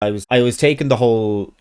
I was taking the whole.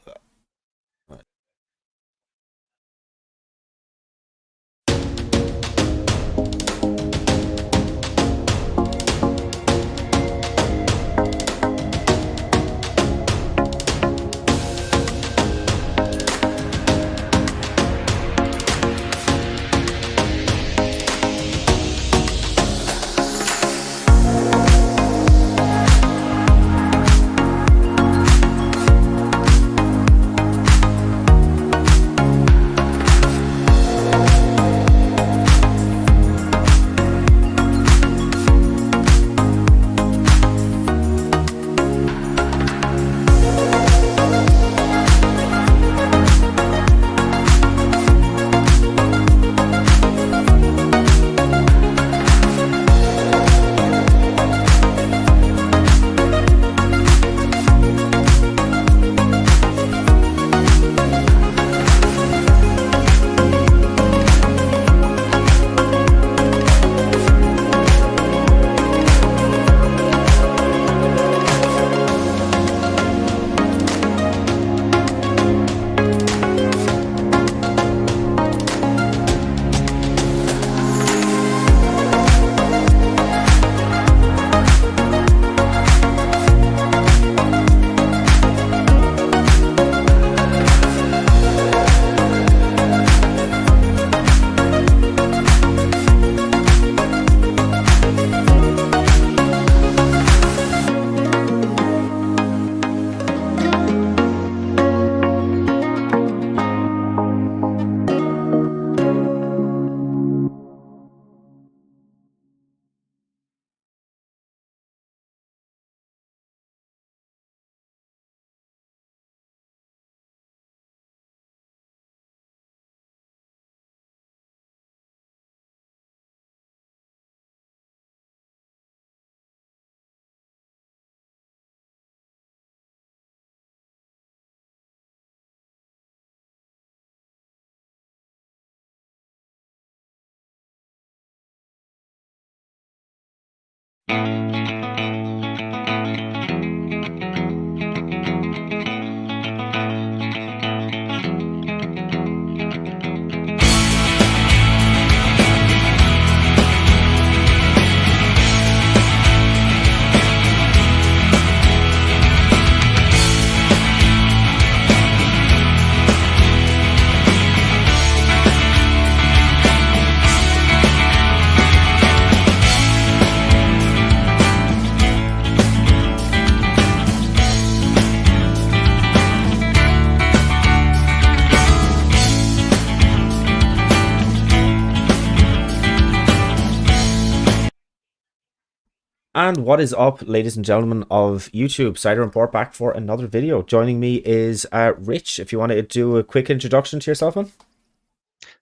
And what is up, ladies and gentlemen of YouTube? Cider Report back for another video. Joining me is Rich. If you want to do a quick introduction to yourself, man.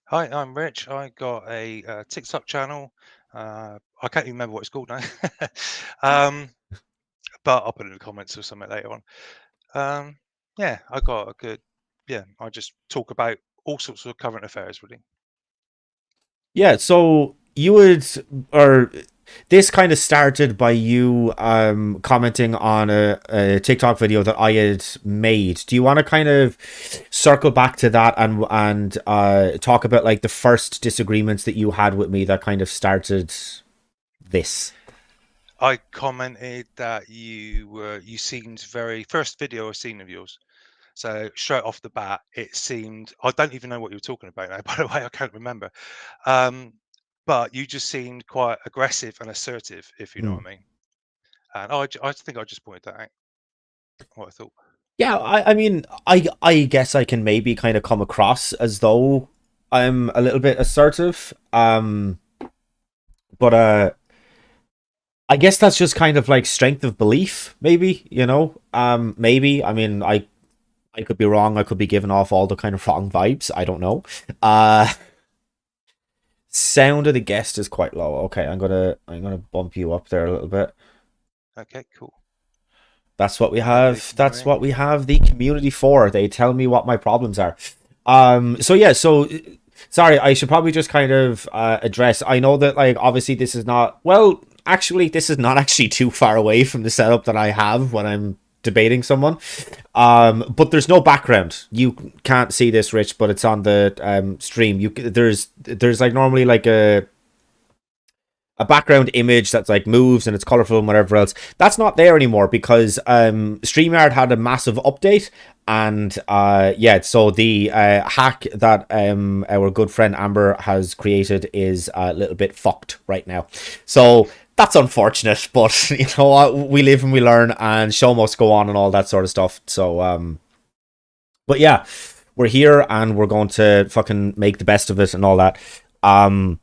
Hi, I'm Rich. I got a TikTok channel. I can't even remember what it's called now. um, but I'll put it in the comments or something later on. Yeah, I got a good. Yeah, I just talk about all sorts of current affairs, really. Yeah, so you would, or this kind of started by you commenting on a TikTok video that I had made. Do you want to kind of circle back to that and talk about like the first disagreements that you had with me that kind of started this? I commented that you seemed very first video I've seen of yours. So straight off the bat, it seemed I don't even know what you were talking about now. By the way, I can't remember. Um, but you just seemed quite aggressive and assertive, if you know Hmm. what I mean. And I think I just pointed that out. What I thought. Yeah, I mean, I guess I can maybe kind of come across as though I'm a little bit assertive. But I guess that's just kind of like strength of belief, maybe, you know? Maybe. I mean, I could be wrong. I could be giving off all the kind of wrong vibes. I don't know. Uh Sound of the guest is quite low. Okay, I'm gonna bump you up there a little bit. Okay, cool. That's what we Hopefully have. you can That's hear me. what we have the community for. They tell me what my problems are. So yeah, so sorry, I should probably just kind of address. I know that like obviously this is not, well, actually this is not actually too far away from the setup that I have when I'm debating someone. But there's no background. You can't see this, Rich, but it's on the stream. There's like normally like a background image that's like moves and it's colorful and whatever else. That's not there anymore because StreamYard had a massive update. And yeah, so the hack that our good friend Amber has created is a little bit fucked right now. So that's unfortunate, but you know what? We live and we learn, and show must go on and all that sort of stuff. So but yeah, we're here and we're going to fucking make the best of it and all that. Um,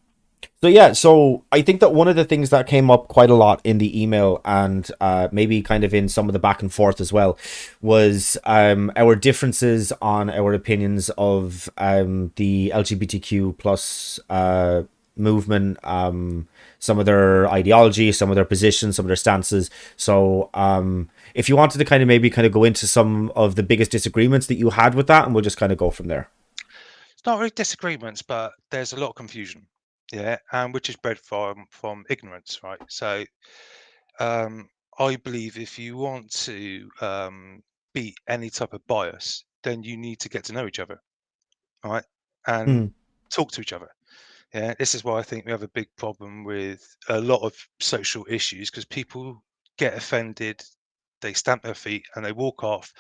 so yeah, so I think that one of the things that came up quite a lot in the email and maybe kind of in some of the back and forth as well was our differences on our opinions of the LGBTQ plus movement, some of their ideology, some of their positions, some of their stances. So if you wanted to kind of go into some of the biggest disagreements that you had with that, and we'll just kind of go from there. It's not really disagreements, but there's a lot of confusion. Yeah, and which is bred from ignorance, right? So I believe if you want to beat any type of bias, then you need to get to know each other, right? And Mm, talk to each other. Yeah, this is why I think we have a big problem with a lot of social issues because people get offended, they stamp their feet, and they walk off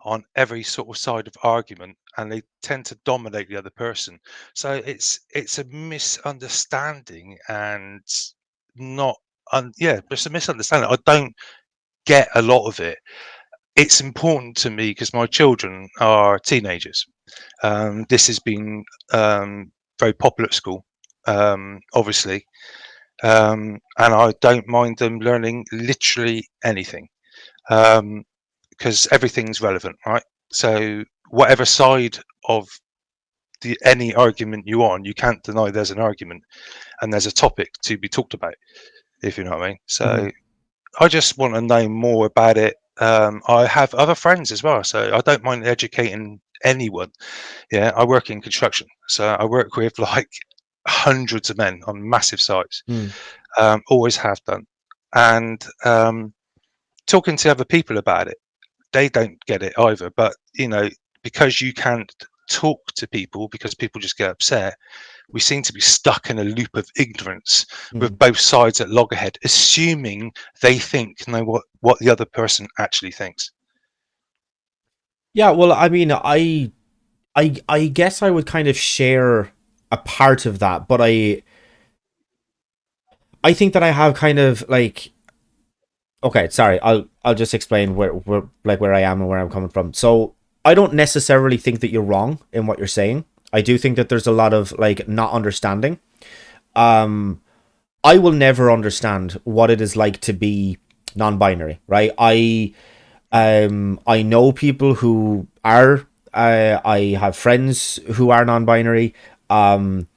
on every sort of side of argument, and they tend to dominate the other person. So it's a misunderstanding and not, yeah, it's a misunderstanding. I don't get a lot of it. It's important to me because my children are teenagers. This has been very popular at school, obviously, and I don't mind them learning literally anything because everything's relevant, right? So whatever side of any argument you're on, you can't deny there's an argument and there's a topic to be talked about, if you know what I mean. mm-hmm, So I just want to know more about it. I have other friends as well, so I don't mind educating anyone. Yeah, I work in construction, so I work with like hundreds of men on massive sites. mm. Always have done, and talking to other people about it, they don't get it either. But you know, because you can't talk to people because people just get upset, we seem to be stuck in a loop of ignorance with Mm. both sides at loggerhead, assuming they think know what the other person actually thinks. Yeah, well, I mean, I guess I would kind of share a part of that, but I think that I have kind of like okay, sorry, I'll just explain where I am and where I'm coming from. So I don't necessarily think that you're wrong in what you're saying. I do think that there's a lot of like not understanding. Um, I will never understand what it is like to be non-binary, right? I know people who are. I have friends who are non-binary. Um,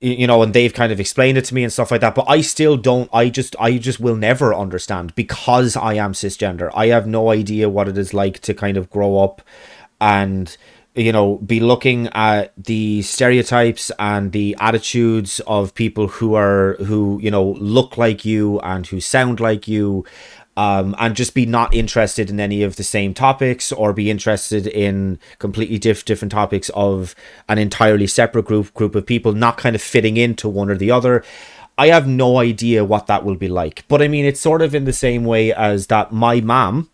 you know, and they've kind of explained it to me and stuff like that, but I still don't. I just will never understand because I am cisgender. I have no idea what it is like to kind of grow up and you know be looking at the stereotypes and the attitudes of people who you know look like you and who sound like you, and just be not interested in any of the same topics or be interested in completely different topics of an entirely separate group of people not kind of fitting into one or the other. I have no idea what that will be like, but I mean it's sort of in the same way as that my mom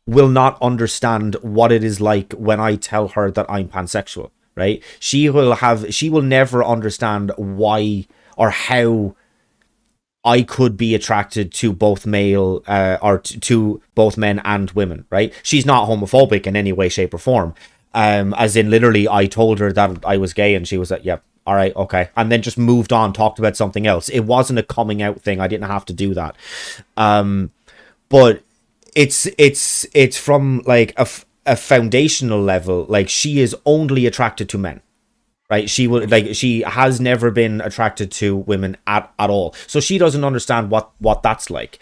will not understand what it is like when I tell her that I'm pansexual, right? She will never understand why or how I could be attracted to both male or to both men and women, right? She's not homophobic in any way, shape, or form. As in, literally, I told her that I was gay, and she was like, "Yep, all right, okay," and then just moved on, talked about something else. It wasn't a coming out thing. I didn't have to do that. But it's from like a foundational level. Like she is only attracted to men, right? She has never been attracted to women at all, so she doesn't understand what that's like.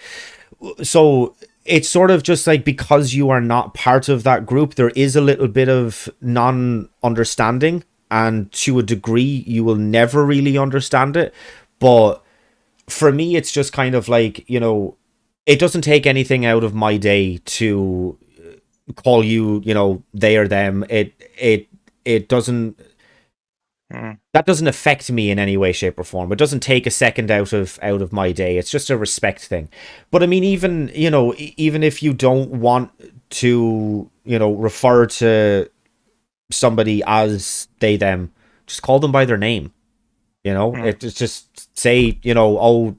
So it's sort of just like because you are not part of that group, there is a little bit of non-understanding, and to a degree you will never really understand it. But for me it's just kind of like, you know, it doesn't take anything out of my day to call you, they or them. It doesn't, Mm, that doesn't affect me in any way, shape, or form. It doesn't take a second out of my day. It's just a respect thing. But I mean, even even if you don't want to, refer to somebody as they them, just call them by their name. mm, It's just say, oh,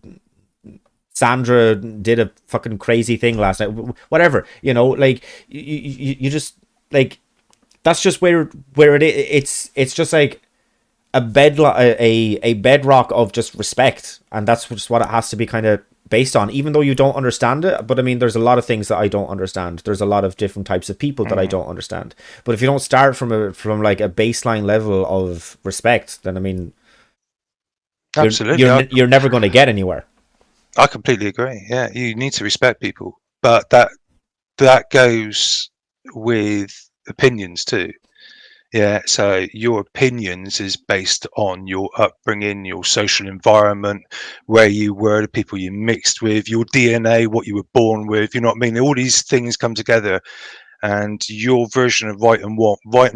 Sandra did a fucking crazy thing last night. Whatever, like you just like that's just where it is. It's just like a bedrock of just respect, and that's just what it has to be kind of based on, even though you don't understand it. But I mean, there's a lot of things that I don't understand. There's a lot of different types of people that I mm. don't understand. But if you don't start from like a baseline level of respect, then I mean, you're Absolutely. you're you're never going to get anywhere. I completely agree. Yeah, you need to respect people, but that goes with opinions too. Yeah, so your opinions is based on your upbringing, your social environment, where you were, the people you mixed with, your DNA, what you were born with. You know what I mean? All these things come together, and your version of right and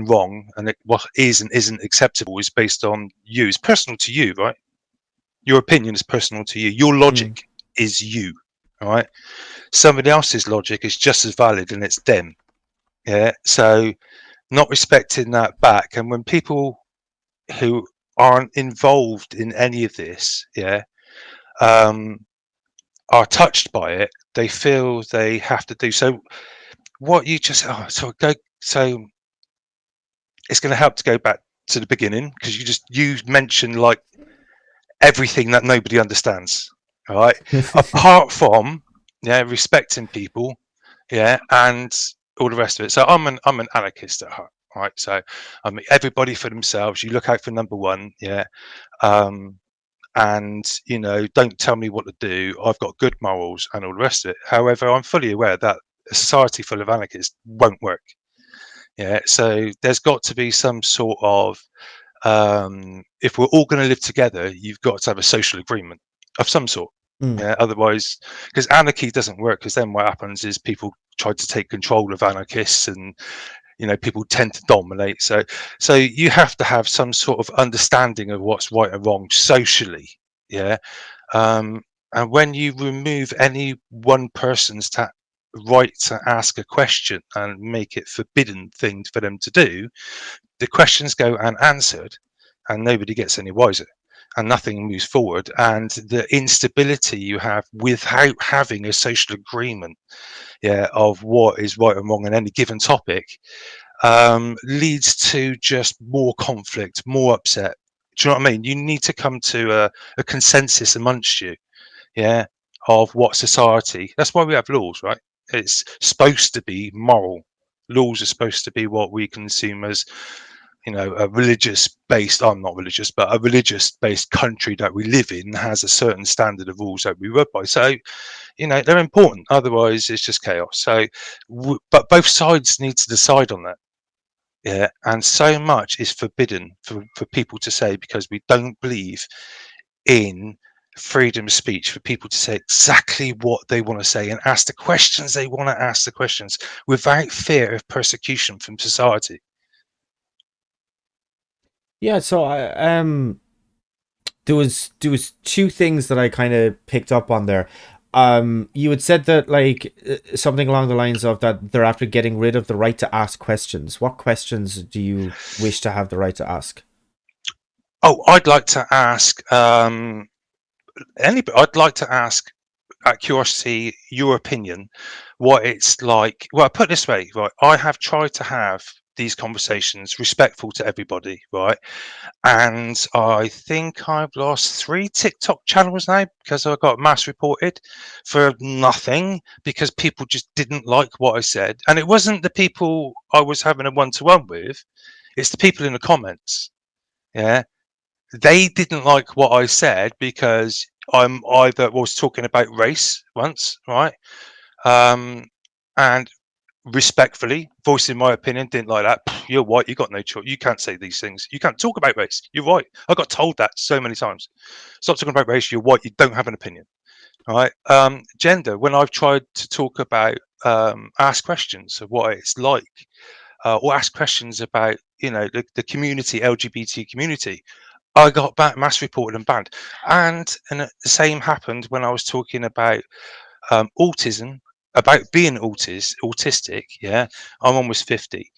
wrong, and what is and isn't acceptable is based on you. It's personal to you, right? Your opinion is personal to you. Your Mm. logic is you, all right? Somebody else's logic is just as valid, and it's them. Yeah, so not respecting that back, and when people who aren't involved in any of this, yeah, um, are touched by it, they feel they have to do so. What you just so it's going to help to go back to the beginning, because you mentioned like everything that nobody understands. All right, apart from respecting people, and all the rest of it. So I'm an anarchist at heart. Right, so I mean everybody for themselves. You look out for number one, um, and don't tell me what to do. I've got good morals and all the rest of it. However, I'm fully aware that a society full of anarchists won't work. Yeah, so there's got to be some sort of if we're all going to live together, you've got to have a social agreement of some sort. Mm. Yeah, otherwise, because anarchy doesn't work. Because then what happens is people try to take control of anarchists, and people tend to dominate. So you have to have some sort of understanding of what's right and wrong socially. Yeah, um, and when you remove any one person's right to ask a question and make it forbidden thing for them to do, the questions go unanswered, and nobody gets any wiser, and nothing moves forward. And the instability you have without having a social agreement, of what is right and wrong on any given topic, leads to just more conflict, more upset. Do you know what I mean? You need to come to a consensus amongst you, yeah, of what society. That's why we have laws, right? It's supposed to be moral. Laws are supposed to be what we consume as, a religious based. I'm not religious, but a religious based country that we live in has a certain standard of rules that we work by. So, they're important. Otherwise, it's just chaos. So, but both sides need to decide on that. Yeah, and so much is forbidden for people to say, because we don't believe in freedom of speech, for people to say exactly what they want to say and ask the questions they want to ask the questions without fear of persecution from society. Yeah, so there was two things that I kind of picked up on there. You had said that like something along the lines of that they're after getting rid of the right to ask questions. What questions do you wish to have the right to ask? Oh, I'd like to ask I'd like to ask, out of curiosity, your opinion, what it's like. Well, I put it this way, right? I have tried to have these conversations respectful to everybody, right? And I think I've lost 3 TikTok channels now because I got mass reported for nothing, because people just didn't like what I said. And it wasn't the people I was having a one-to-one with, it's the people in the comments. Yeah. They didn't like what I said because I'm either was talking about race once, right? Um, and respectfully voicing my opinion, didn't like that. You're white, you got no choice. You can't say these things. You can't talk about race. You're right. I got told that so many times. Stop talking about race. You're white. You don't have an opinion. right? Gender. When I've tried to talk about, ask questions of what it's like, or ask questions about, the community, LGBT community, I got back mass reported and banned. And the same happened when I was talking about autism, about being autistic. Yeah, I'm almost 50.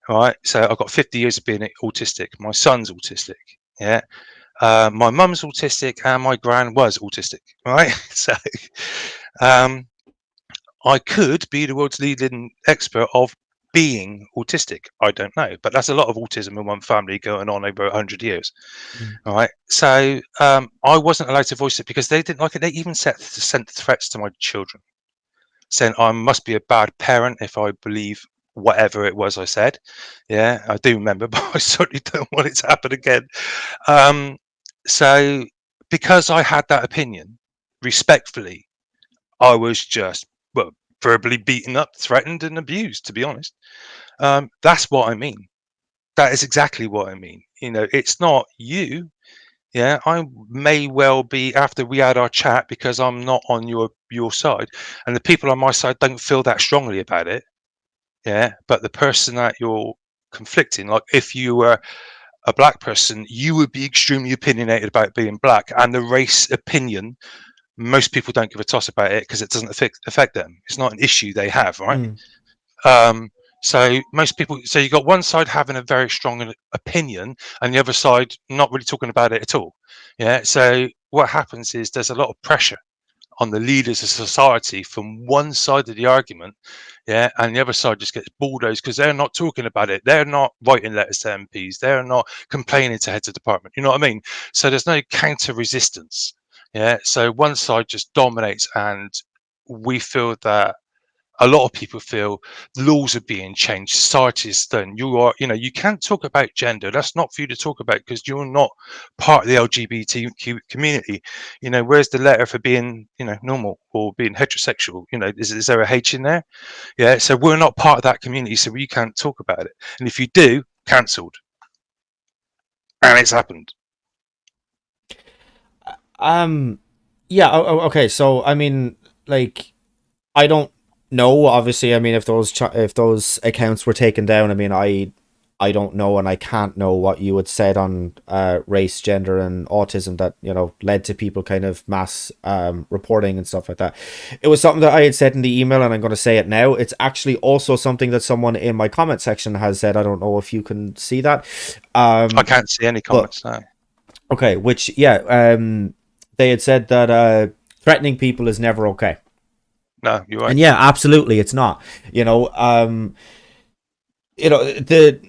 Right, so I've got 50 years of being autistic. My son's autistic. Yeah, my mum's autistic, and my gran was autistic. Right, so um, I could be the world's leading expert of being autistic. I don't know, but that's a lot of autism in one family going on over 100 years. Mm. All right. So I wasn't allowed to voice it because they didn't like it. They even sent threats to my children, saying I must be a bad parent if I believe whatever it was I said. Yeah, I do remember, but I certainly don't want it to happen again. Um, so because I had that opinion, respectfully, I was just, well, verbally beaten up, threatened, and abused. To be honest, that's what I mean. That is exactly what I mean. It's not you. Yeah, I may well be after we had our chat because I'm not on your side, and the people on my side don't feel that strongly about it. Yeah, but the person that you're conflicting, like if you were a black person, you would be extremely opinionated about being black, and the race opinion, most people don't give a toss about it because it doesn't affect them. It's not an issue they have, right? Mm. Um, so most people, so you got one side having a very strong opinion, and the other side not really talking about it at all. Yeah. So what happens is there's a lot of pressure on the leaders of society from one side of the argument, yeah, and the other side just gets bulldozed because they're not talking about it. They're not writing letters to MPs. They're not complaining to heads of department. You know what I mean? So there's no counter resistance. Yeah. So one side just dominates, and we feel that a lot of people feel laws are being changed, society is done. You can't talk about gender. That's not for you to talk about because you're not part of the LGBTQ community. Where's the letter for being, normal or being heterosexual? Is there a H in there? Yeah. So we're not part of that community, so we can't talk about it. And if you do, cancelled. And it's happened. Um, yeah. Okay. So I mean, like, I don't know. Obviously, I mean, if those accounts were taken down, I mean, I don't know, and I can't know what you had said on race, gender, and autism that led to people kind of mass reporting and stuff like that. It was something that I had said in the email, and I'm going to say it now. It's actually also something that someone in my comment section has said. I don't know if you can see that. I can't see any But comments now. okay, which they had said that threatening people is never okay. No, you're right. And yeah, absolutely, it's not. You know, um, the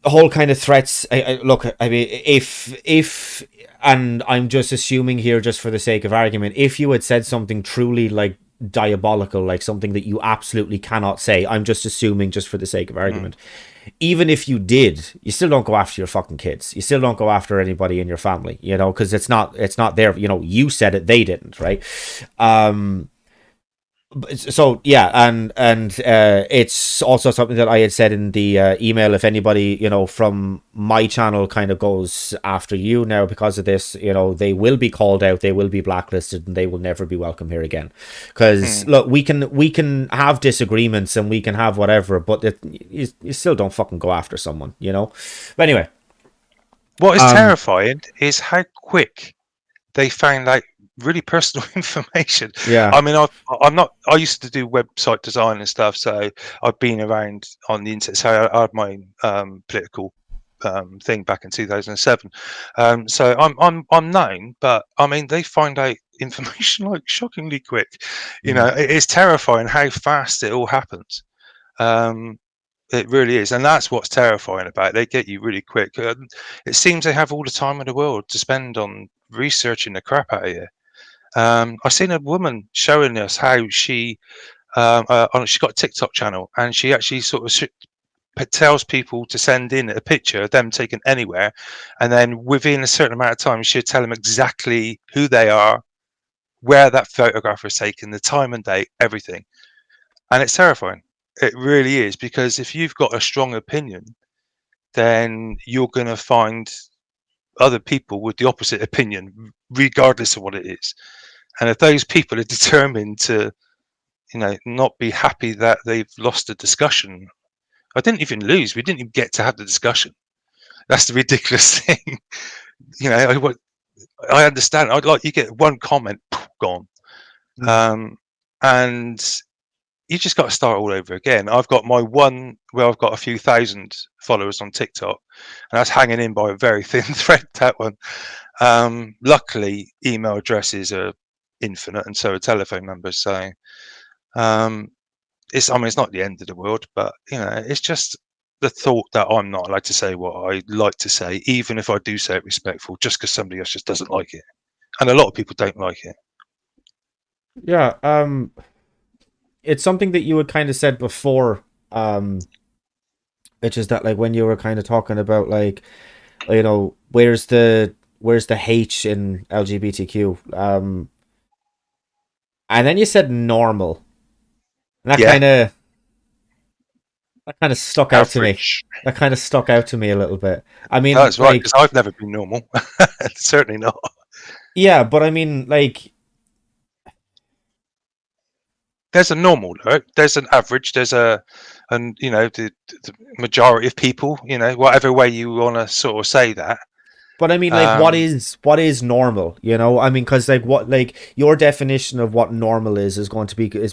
whole kind of threats. Look, I mean, if and I'm just assuming here, just for the sake of argument, if you had said something truly like diabolical, like something that you absolutely cannot say, I'm just assuming, just for the sake of argument. Even if you did, you still don't go after your fucking kids. You still don't go after anybody in your family, because it's not their. You said it, they didn't, right? Um, so yeah, and it's also something that I had said in the email. If anybody from my channel kind of goes after you now because of this, they will be called out, they will be blacklisted, and they will never be welcome here again. Because look, we can have disagreements and we can have whatever, but you still don't fucking go after someone. But anyway, What is terrifying is how quick they found out really personal information. yeah. I mean, I used to do website design and stuff, so I've been around on the internet. So I had my political thing back in 2007. So I'm known, but I mean, they find out information like shockingly quick. It's terrifying how fast it all happens. Um, it really is, and that's what's terrifying about it. They get you really quick. It seems they have all the time in the world to spend on researching the crap out of you. I've seen a woman showing us how she got a TikTok channel, and she actually sort of tells people to send in a picture of them taken anywhere, and then within a certain amount of time, she'll tell them exactly who they are, where that photograph was taken, the time and date, everything, and it's terrifying. It really is, because if you've got a strong opinion, then you're going to find other people with the opposite opinion, regardless of what it is. And if those people are determined to, not be happy that they've lost a discussion, I didn't even lose. We didn't even get to have the discussion. That's the ridiculous thing. I understand. I'd like you get one comment gone, Mm. um, and you just got to start all over again. I've got my one where I've got a few thousand followers on TikTok, and that's hanging in by a very thin thread. That one. Luckily, email addresses are infinite, and so are telephone numbers. So um, it's not the end of the world, but it's just the thought that I'm not allowed to say what I like to say, even if I do say it respectful, just because somebody else just doesn't like it, and a lot of people don't like it. Yeah, it's something that you had kind of said before, which is that like when you were kind of talking about like where's the H in LGBTQ, and then you said normal, and that Yeah, stuck out to me. average. That kind of stuck out to me a little bit. I mean, That's right, like, because I've never been normal. Certainly not. yeah, but I mean, like, There's a normal, right? There's an average. And the majority of people, whatever way you want to sort of say that. but I mean, like, Um, what is normal? I mean, because like what like your definition of what normal is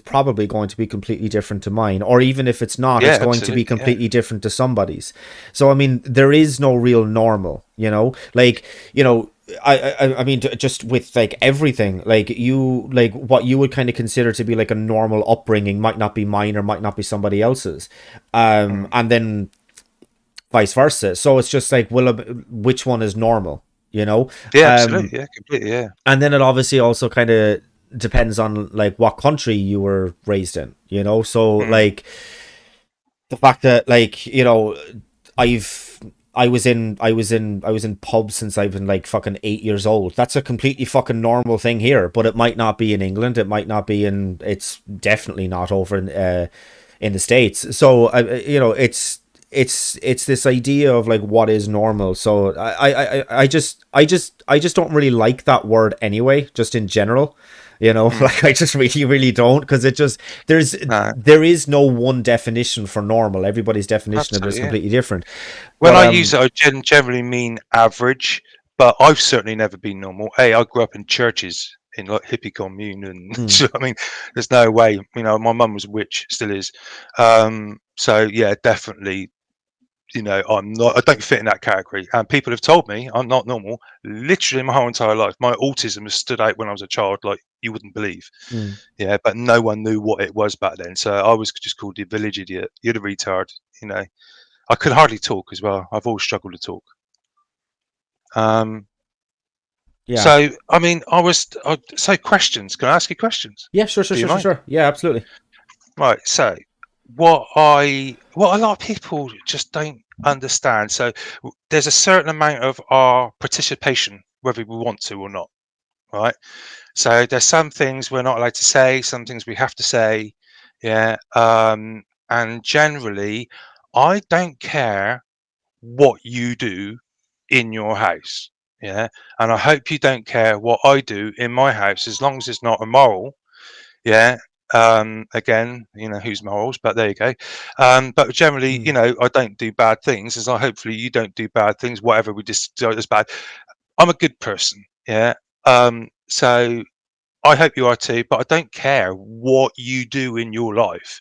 probably going to be completely different to mine, or even if it's not, it's yeah, going to be absolutely, yeah. completely different to somebody's. So I mean, there is no real normal. Like I mean, just with like everything, like what you would kind of consider to be like a normal upbringing might not be mine or might not be somebody else's, Mm. and then vice versa. So it's just like, well, which one is normal, you know? Yeah, Um, absolutely, yeah, completely, yeah. and then it obviously also kind of depends on like what country you were raised in. So Mm. like the fact that like I've I was in pubs since I've been like fucking 8 years old. That's a completely fucking normal thing here, but it might not be in England. It might not be in. It's definitely not over in the States. So it's this idea of like what is normal. So I just don't really like that word anyway, just in general. Mm. Like I just really, really don't, because it just there's No, there is no one definition for normal. Everybody's definition of it is absolutely, yeah. completely different. When But I use it, I generally mean average, but I've certainly never been normal. Hey, I grew up in churches in like hippie commune, and mm, so, I mean, there's no way. My mum was a witch, still is. So yeah, definitely. I'm not. I don't fit in that category, and people have told me I'm not normal. Literally, my whole entire life, my autism has stood out when I was a child, like you wouldn't believe. mm. Yeah, but no one knew what it was back then, so I was just called the village idiot. You're the retard. You know. I could hardly talk as well. I've always struggled to talk. Um, Yeah. so I mean, I'd say questions. Can I ask you questions? Yeah, sure, sure, Do you sure, sure, mind? sure. Yeah, absolutely. Right. So what a lot of people just don't understand. So there's a certain amount of our participation, whether we want to or not. Right. So there's some things we're not allowed to say, some things we have to say. Yeah. And generally, I don't care what you do in your house. Yeah. And I hope you don't care what I do in my house, as long as it's not immoral. Yeah. Again, whose morals, but there you go. But generally, Mm. I don't do bad things, as I hopefully you don't do bad things, whatever we just do as bad. I'm a good person. Yeah. So I hope you are too, but I don't care what you do in your life.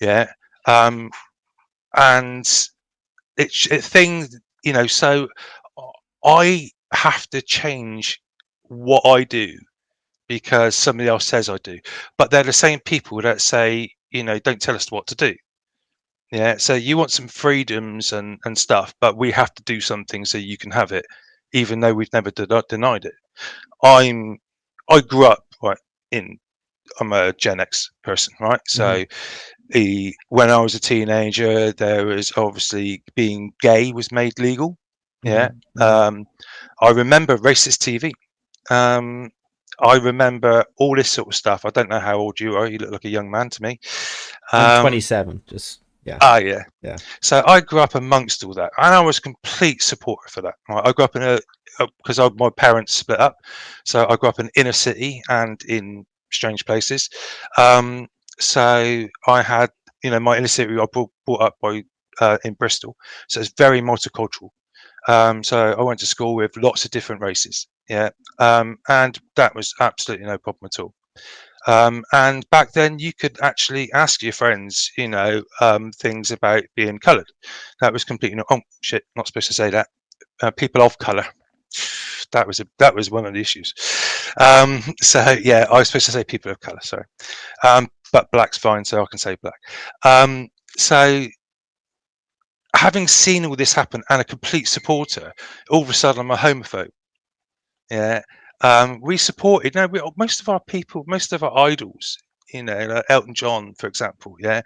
Yeah. Um, and things, so I have to change what I do because somebody else says I do, but they're the same people that say, don't tell us what to do. Yeah, so you want some freedoms and stuff, but we have to do something so you can have it, even though we've never denied it. i'm I grew up right in I'm a Gen X person, right? Mm-hmm. So when I was a teenager, there was obviously being gay was made legal. Yeah. Mm-hmm. Mm-hmm. Um, I remember racist TV. Um, I remember all this sort of stuff. I don't know how old you are. You look like a young man to me. I'm Um, 27. Just. Yeah. Ah, yeah. Yeah. So I grew up amongst all that, and I was complete supporter for that. Right? I grew up in because my parents split up, so I grew up in inner city and in strange places. Um, so I had, my inner city. I brought up by in Bristol, so it's very multicultural. So I went to school with lots of different races. Yeah, and that was absolutely no problem at all. And back then, you could actually ask your friends, things about being coloured. That was completely oh shit, not supposed to say that. People of colour. That was one of the issues. So yeah, I was supposed to say people of colour. Sorry, but black's fine, so I can say black. So having seen all this happen and a complete supporter, all of a sudden I'm a homophobe. Yeah. We supported, no, most of our people, most of our idols, like Elton John, for example, yeah,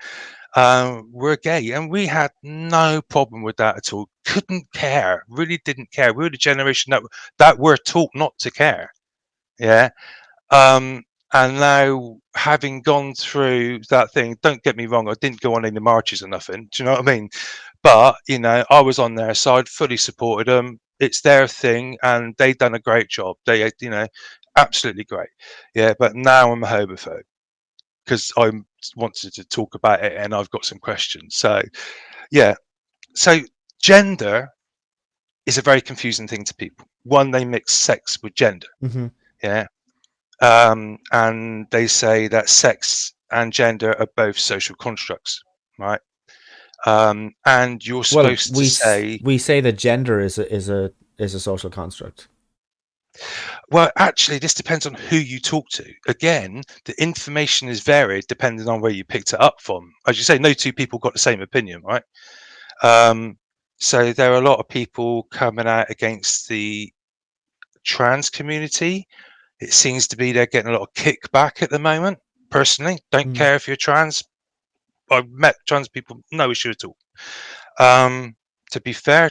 were gay, and we had no problem with that at all. Couldn't care, really didn't care. We were the generation that were taught not to care. Yeah. Um, and now having gone through that thing, don't get me wrong, I didn't go on any marches or nothing. Do you know what I mean? But I was on their side, fully supported them. It's their thing, and they done a great job. They, absolutely great. Yeah, but now I'm a homophobe because I wanted to talk about it, and I've got some questions. So, yeah. So gender is a very confusing thing to people. One, they mix sex with gender. Hmm. Yeah, and they say that sex and gender are both social constructs, right? And you're Well, supposed to say, we say that gender is a social construct. well, actually, this depends on who you talk to. Again, the information is varied depending on where you picked it up from. As you say, no two people got the same opinion, right? Um, so there are a lot of people coming out against the trans community. It seems to be they're getting a lot of kickback at the moment. Personally, don't Mm. care if you're trans. I've met trans people, no issue at all. Um, to be fair,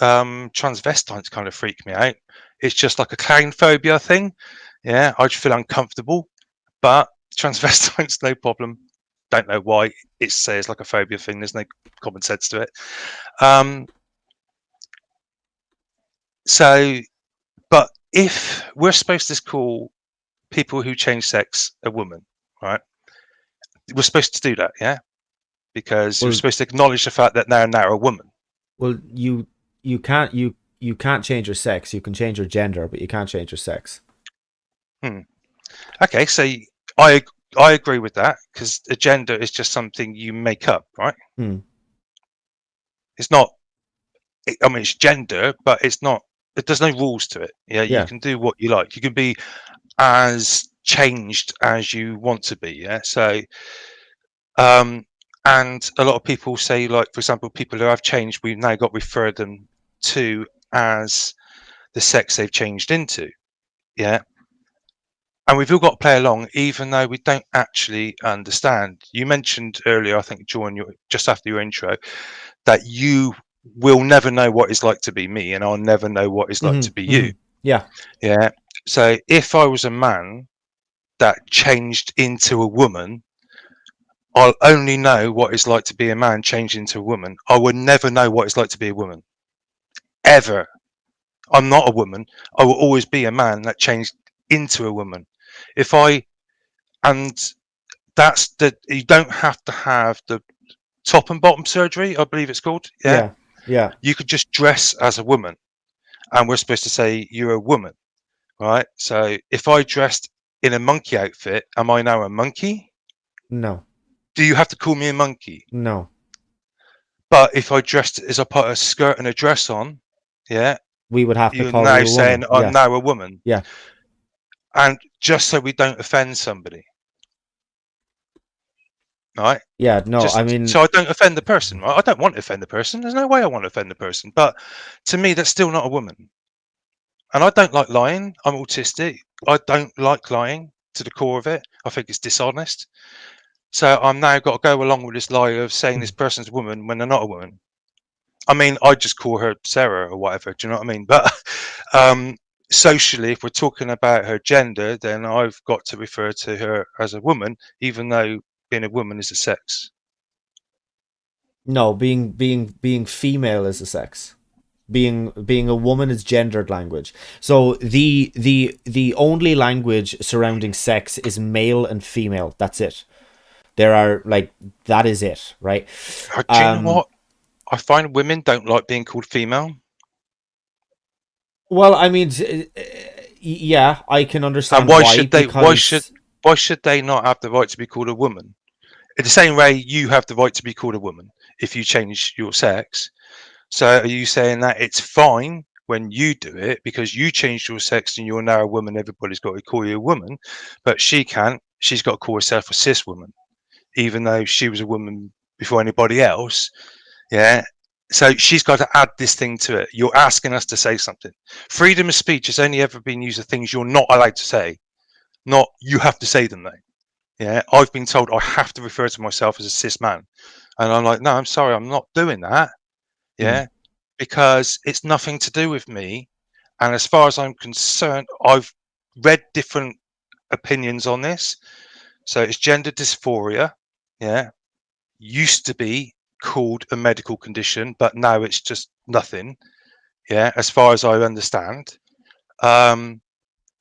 transvestites kind of freak me out. It's just like a clown phobia thing. Yeah, I just feel uncomfortable. But transvestites, no problem. Don't know why it says like a phobia thing. There's no common sense to it. Um, so, but if we're supposed to call people who change sex a woman, right? We're supposed to do that, yeah, because you're Well, supposed to acknowledge the fact that they're now a woman. well, you can't change your sex. You can change your gender, but you can't change your sex. Hmm. Okay, so I I agree with that because a gender is just something you make up, right? Hmm. It's not. I mean, it's gender, but it's not. There's no rules to it. Yeah, you Yeah. can do what you like. You can be as changed as you want to be. Yeah. So, um, and a lot of people say, like, for example, people who have changed, we've now got referred them to as the sex they've changed into. Yeah. And we've all got to play along, even though we don't actually understand. You mentioned earlier, I think, during just after your intro, that you will never know what it's like to be me, and I'll never know what it's like Hmm. to be Hmm. you. Yeah. Yeah. So if I was a man that changed into a woman, I'll only know what it's like to be a man changed into a woman. I would never know what it's like to be a woman ever. I'm not a woman. I will always be a man that changed into a woman. If I and that's the you don't have to have the top and bottom surgery, I believe it's called. Yeah. Yeah. Yeah. You could just dress as a woman, and we're supposed to say you're a woman, right? So if I dressed in a monkey outfit, am I now a monkey? No. Do you have to call me a monkey? No. But if I dressed as I put a skirt and a dress on, yeah, We would have to you're call now you a woman. saying I'm Yeah. now a woman. Yeah. And just so we don't offend somebody, right? Yeah. No. I Just mean, so I don't offend the person, right? I don't want to offend the person. There's no way I want to offend the person. But to me, that's still not a woman. And I don't like lying. I'm autistic. I don't like lying to the core of it. I think it's dishonest. So I'm now got to go along with this lie of saying this person's a woman when they're not a woman. I mean, I just call her Sarah or whatever. Do you know what I mean? But um, socially, if we're talking about her gender, then I've got to refer to her as a woman, even though being a woman is a sex. No, being female is a sex. Being a woman is gendered language. So the only language surrounding sex is male and female. That's it. There are like that is it, right? Do you know Um what? I find women don't like being called female. well, I mean, yeah, I can And understand why why should they? because Why should they not have the right to be called a woman? In the same way, you have the right to be called a woman if you change your sex. So, are you saying that it's fine when you do it because you changed your sex and you're now a woman? Everybody's got to call you a woman, but she can't. She's got to call herself a cis woman, even though she was a woman before anybody else. Yeah. So she's got to add this thing to it. You're asking us to say something. Freedom of speech has only ever been used for things you're not allowed to say, not you have to say them though. Yeah. I've been told I have to refer to myself as a cis man. And I'm like, no, I'm sorry, I'm not doing that. mm, Yeah. Because it's nothing to do with me. And as far as I'm concerned, I've read different opinions on this. So it's gender dysphoria. Yeah. Used to be called a medical condition, but now it's just nothing. Yeah, as far as I understand. Um,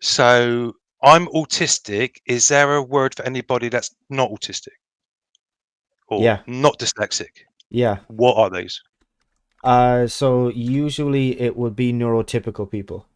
so I'm autistic. Is there a word for anybody that's not autistic or yeah, not dyslexic? yeah. What are those? So usually it would be neurotypical people.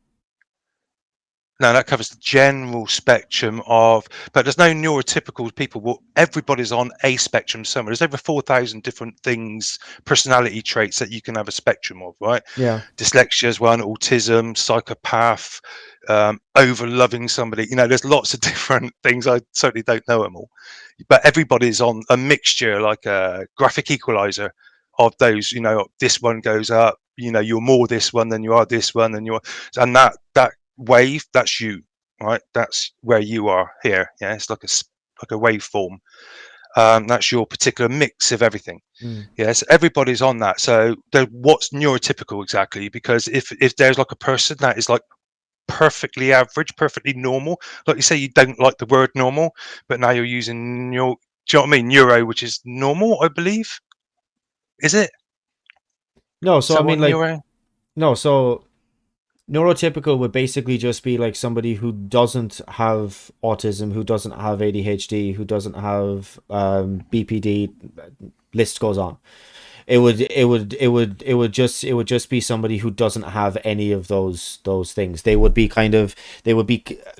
No, that covers the general spectrum of, but there's no neurotypical people. Well, everybody's on a spectrum somewhere. There's over 4,000 different things, personality traits that you can have a spectrum of, right? Yeah. Dyslexia is one, autism, psychopath, over loving somebody. You know, there's lots of different things. I certainly don't know them all, but everybody's on a mixture, like a graphic equalizer of those. You know, this one goes up. You know, you're more this one than you are this one, and and that wave, that's you, right? That's where you are here. Yeah, it's like a waveform. That's your particular mix of everything. Mm. Yes, everybody's on that. So what's neurotypical exactly? Because if there's like a person that is like perfectly average, perfectly normal, like you say, you don't like the word normal, but now you're using your, do you know what I mean? Neuro, which is normal, I believe. Is it? No, Is so I that mean what like neuro? no, so neurotypical would basically just be like somebody who doesn't have autism, who doesn't have ADHD, who doesn't have BPD. List goes on. It would just be somebody who doesn't have any of those things. They would be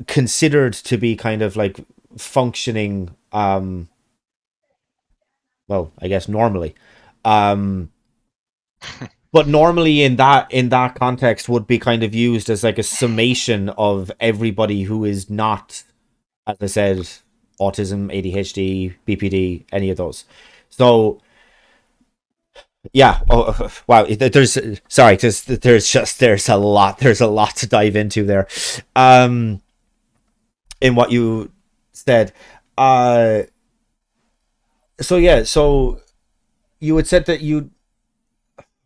considered to be kind of like functioning. Well, I guess normally. Um, but normally in that context would be kind of used as like a summation of everybody who is not, as I said, autism, ADHD, BPD, any of those. So yeah. Oh, wow. There's sorry. There's a lot to dive into there. Um, in what you said. Uh, so yeah. So you had said that you.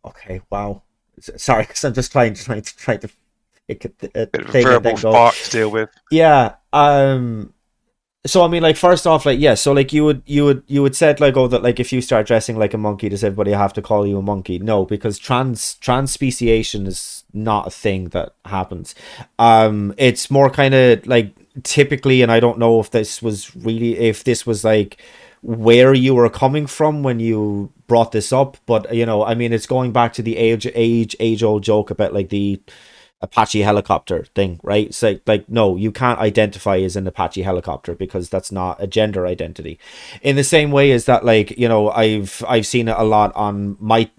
Okay. Wow. Sorry, because I'm just trying to pick a Bit of a thing and verbal then go. fart to deal with. Yeah. So I mean, like first off, like yeah, so like you would said like oh that like if you start dressing like a monkey, does everybody have to call you a monkey? No, because trans speciation is not a thing that happens. It's more kind of like typically, and I don't know if this was like where you were coming from when you brought this up, but I mean, it's going back to the age old joke about like the Apache helicopter thing, right? It's like no, you can't identify as an Apache helicopter because that's not a gender identity. In the same way as that, like I've seen it a lot on my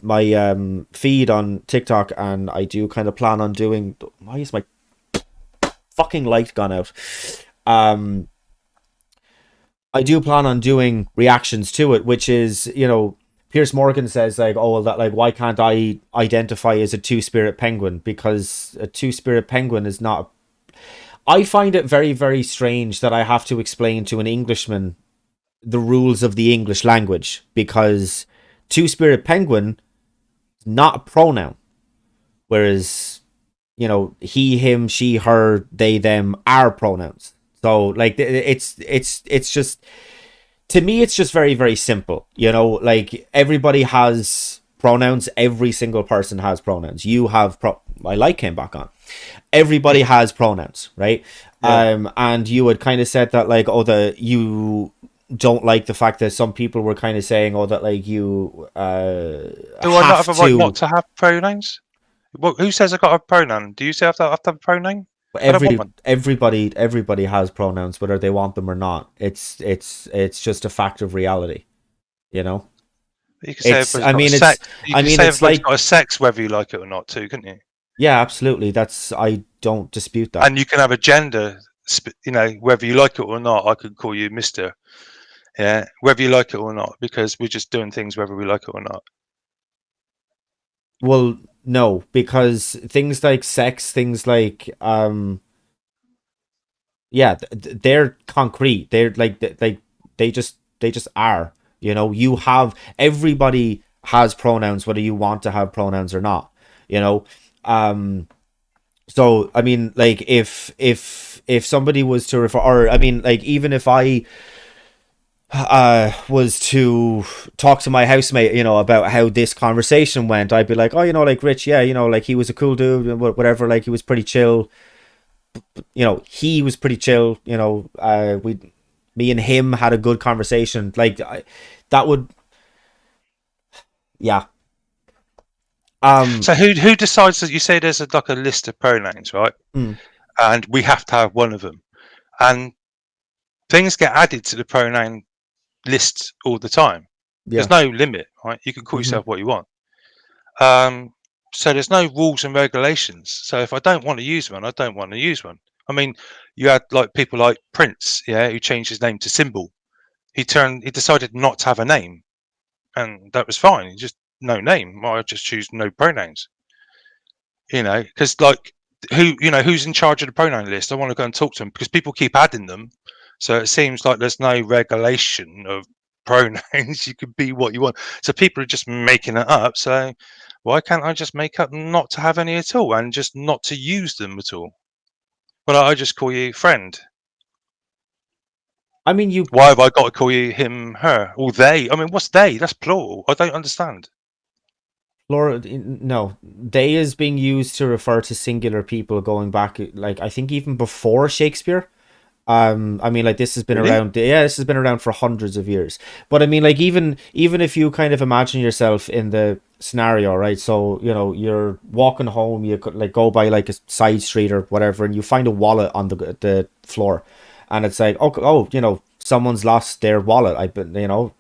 feed on TikTok, and I do kind of plan on doing. Why is my fucking light gone out? Um, I do plan on doing reactions to it, which is Pierce Morgan says like, oh well, that like why can't I identify as a two-spirit penguin because a two-spirit penguin is not. I find it very very strange that I have to explain to an Englishman the rules of the English language because two-spirit penguin is not a pronoun, whereas he, him, she, her, they, them are pronouns. So like it's just To me, it's just very, very simple. You know, like everybody has pronouns. Every single person has pronouns. You have my light came back on. Everybody has pronouns, right? Yeah. And you had kind of said that, like, oh, you don't like the fact that some people were kind of saying, oh, that like you Do I not have have a right not to. to have pronouns? Well, who says I got a pronoun? Do you say I have to have a pronoun? I don't want one. Everybody has pronouns, whether they want them or not. It's just a fact of reality, you know. You can say It's everybody's I got a mean it's sex. You I can mean say it's everybody's like, got a sex, whether you like it or not, too, couldn't you? yeah, absolutely. That's I don't dispute that. And you can have a gender. Whether you like it or not, I could call you Mister. Yeah, whether you like it or not, because we're just doing things whether we like it or not. Well, no, because things like sex, things like yeah, they're concrete. They're like they just are. You know, you have everybody has pronouns, whether you want to have pronouns or not. You know, um. So I mean, like if somebody was to refer, or I mean, like even if I was to talk to my housemate, you know, about how this conversation went, I'd be like, oh, you know, like Rich, yeah, you know, like he was a cool dude, whatever, like he was pretty chill, you know, he was pretty chill, you know, me and him had a good conversation, like that would, yeah, um, So who decides that? You say there's like a list of pronouns, right? mm, And we have to have one of them. And things get added to the pronoun list all the time. yeah, There's no limit, right? You can call mm-hmm, yourself what you want. Um, so there's no rules and regulations. So if I don't want to use one, I don't want to use one. I mean, you had like people like Prince, yeah, who changed his name to Symbol. He decided not to have a name, and that was fine. He just no name. Well, I just choose no pronouns. Because like who's in charge of the pronoun list? I want to go and talk to them because people keep adding them. So it seems like there's no regulation of pronouns. You can be what you want. So people are just making it up. So why can't I just make up not to have any at all and just not to use them at all? Well, I just call you friend. I mean, you, Why have I got to call you him, her, or they? I mean, what's they? That's plural. I don't understand. Laura, no, they is being used to refer to singular people going back, like I think even before Shakespeare. I mean, like this has been Really? around. Yeah, this has been around for hundreds of years. But I mean, like even if you kind of imagine yourself in the scenario, right? So you know you're walking home, you could like go by like a side street or whatever, and you find a wallet on the floor, and it's like, oh, you know, someone's lost their wallet. I but you know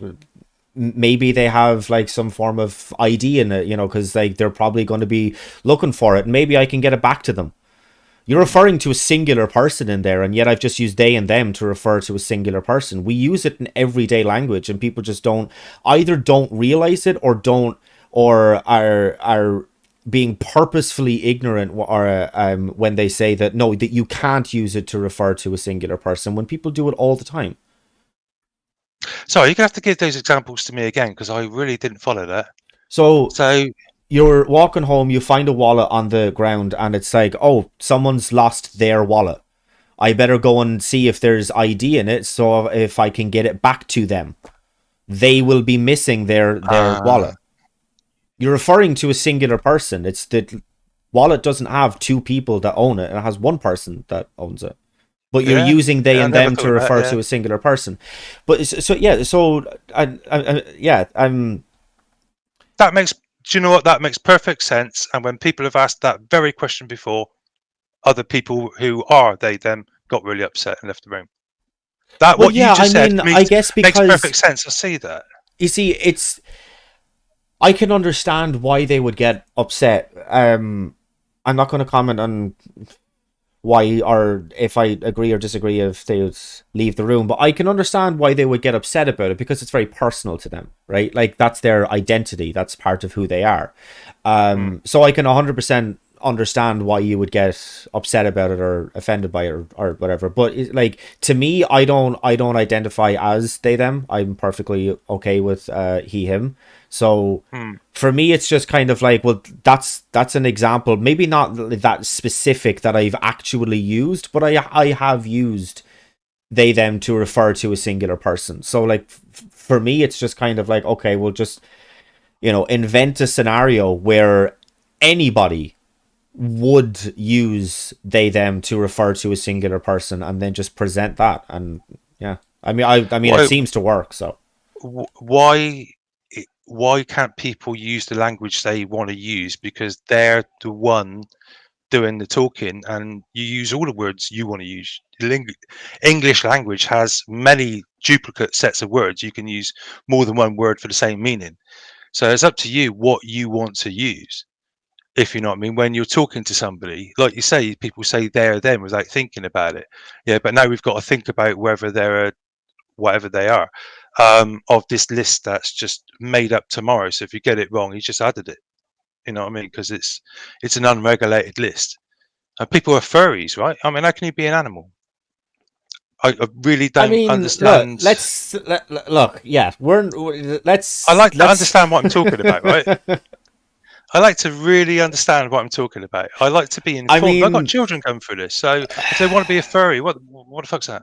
maybe they have like some form of ID in it, you know, because like they're probably going to be looking for it. Maybe I can get it back to them. You're referring to a singular person in there, and yet I've just used they and them to refer to a singular person. We use it in everyday language, and people just don't realize it, or are being purposefully ignorant, or when they say that no, that you can't use it to refer to a singular person when people do it all the time. Sorry, you're gonna have to give those examples to me again because I really didn't follow that. So So you're walking home, you find a wallet on the ground, and it's like, oh, someone's lost their wallet. I better go and see if there's ID in it, so if I can get it back to them. They will be missing their uh, wallet. You're referring to a singular person. It's the wallet doesn't have two people that own it; it has one person that owns it. But you're yeah, using they yeah, I and never them to thought of that. refer Yeah. to a singular person. But so yeah, so yeah, I'm That makes. Do you know what? That makes perfect sense. And when people have asked that very question before, other people who are they them got really upset and left the room. That well, what you yeah. I just said mean, I makes guess makes because perfect sense. I see that. you see, I can understand why they would get upset. I'm not going to comment on why or if I agree or disagree if they would leave the room, but I can understand why they would get upset about it because it's very personal to them, right? Like that's their identity, that's part of who they are. Hmm. So I can 100% understand why you would get upset about it or offended by it or whatever. But like to me, I don't identify as they them. I'm perfectly okay with he him. So Hmm. for me it's just kind of like, well, that's an example, maybe not that specific that I've actually used, but I have used they them to refer to a singular person. So like for me, it's just kind of like, okay, we'll just, invent a scenario where anybody would use they them to refer to a singular person, and then just present that. And yeah, I mean it Why seems to work. So why why can't people use the language they want to use, because they're the one doing the talking, and you use all the words you want to use. English language has many duplicate sets of words. You can use more than one word for the same meaning. So it's up to you what you want to use. If you know what I mean, when you're talking to somebody, like you say, people say they're them without thinking about it. Yeah, but now we've got to think about whether they're whatever they are, of this list that's just made up tomorrow. So if you get it wrong, you just added it. You know what I mean? Because it's an unregulated list. And people are furries, right? I mean, how can you be an animal? I really I don't mean, look, understand. look. Yeah, I like to let's. understand what I'm talking about, right? I like to really understand what I'm talking about. I like to be I informed. I've got mean, children coming through this, so if they want to be a furry, what the fuck's that?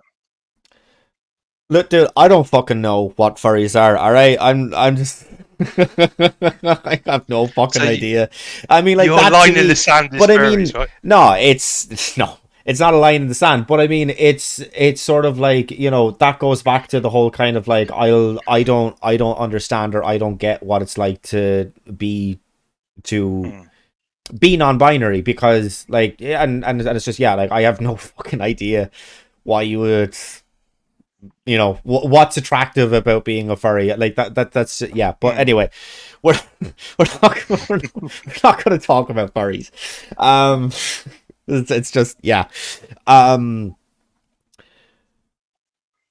look, dude, I don't fucking know what furries are. All right, I'm just. I have no So fucking idea. I mean, like your that to line in the me. sand is But I mean, furries, right? no, it's no, it's not a line in the sand. But I mean, it's sort of like, that goes back to the whole kind of like, I don't understand, or I don't get what it's like to Mm. be non-binary, because like, yeah, and it's just, yeah, like I have no fucking idea why you would, what's attractive about being a furry, like that's, yeah. But Mm. anyway, we're we're not going to talk about furries. um it's just, yeah. um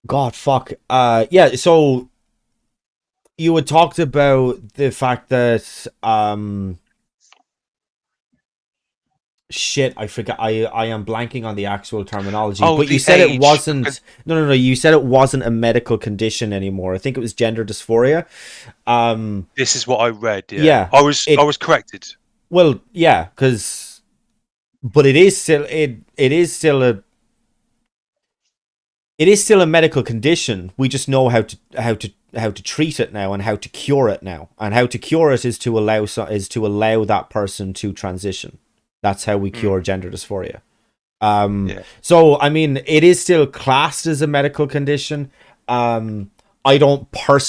God, fuck. Yeah, so you had talked about the fact that, shit, I forgot. I am blanking on the actual terminology, Oh, but you the said it age. wasn't. No, no, no. You said it wasn't a medical condition anymore. I think it was gender dysphoria. Um, This is what I read. Yeah, yeah. I It was corrected. Well, yeah, because, but it is still a medical condition. We just know how to treat it now, and how to cure it now. And how to cure it is to allow that person to transition. That's how we cure Mm. gender dysphoria. Yeah. So I mean, it is still classed as a medical condition. I don't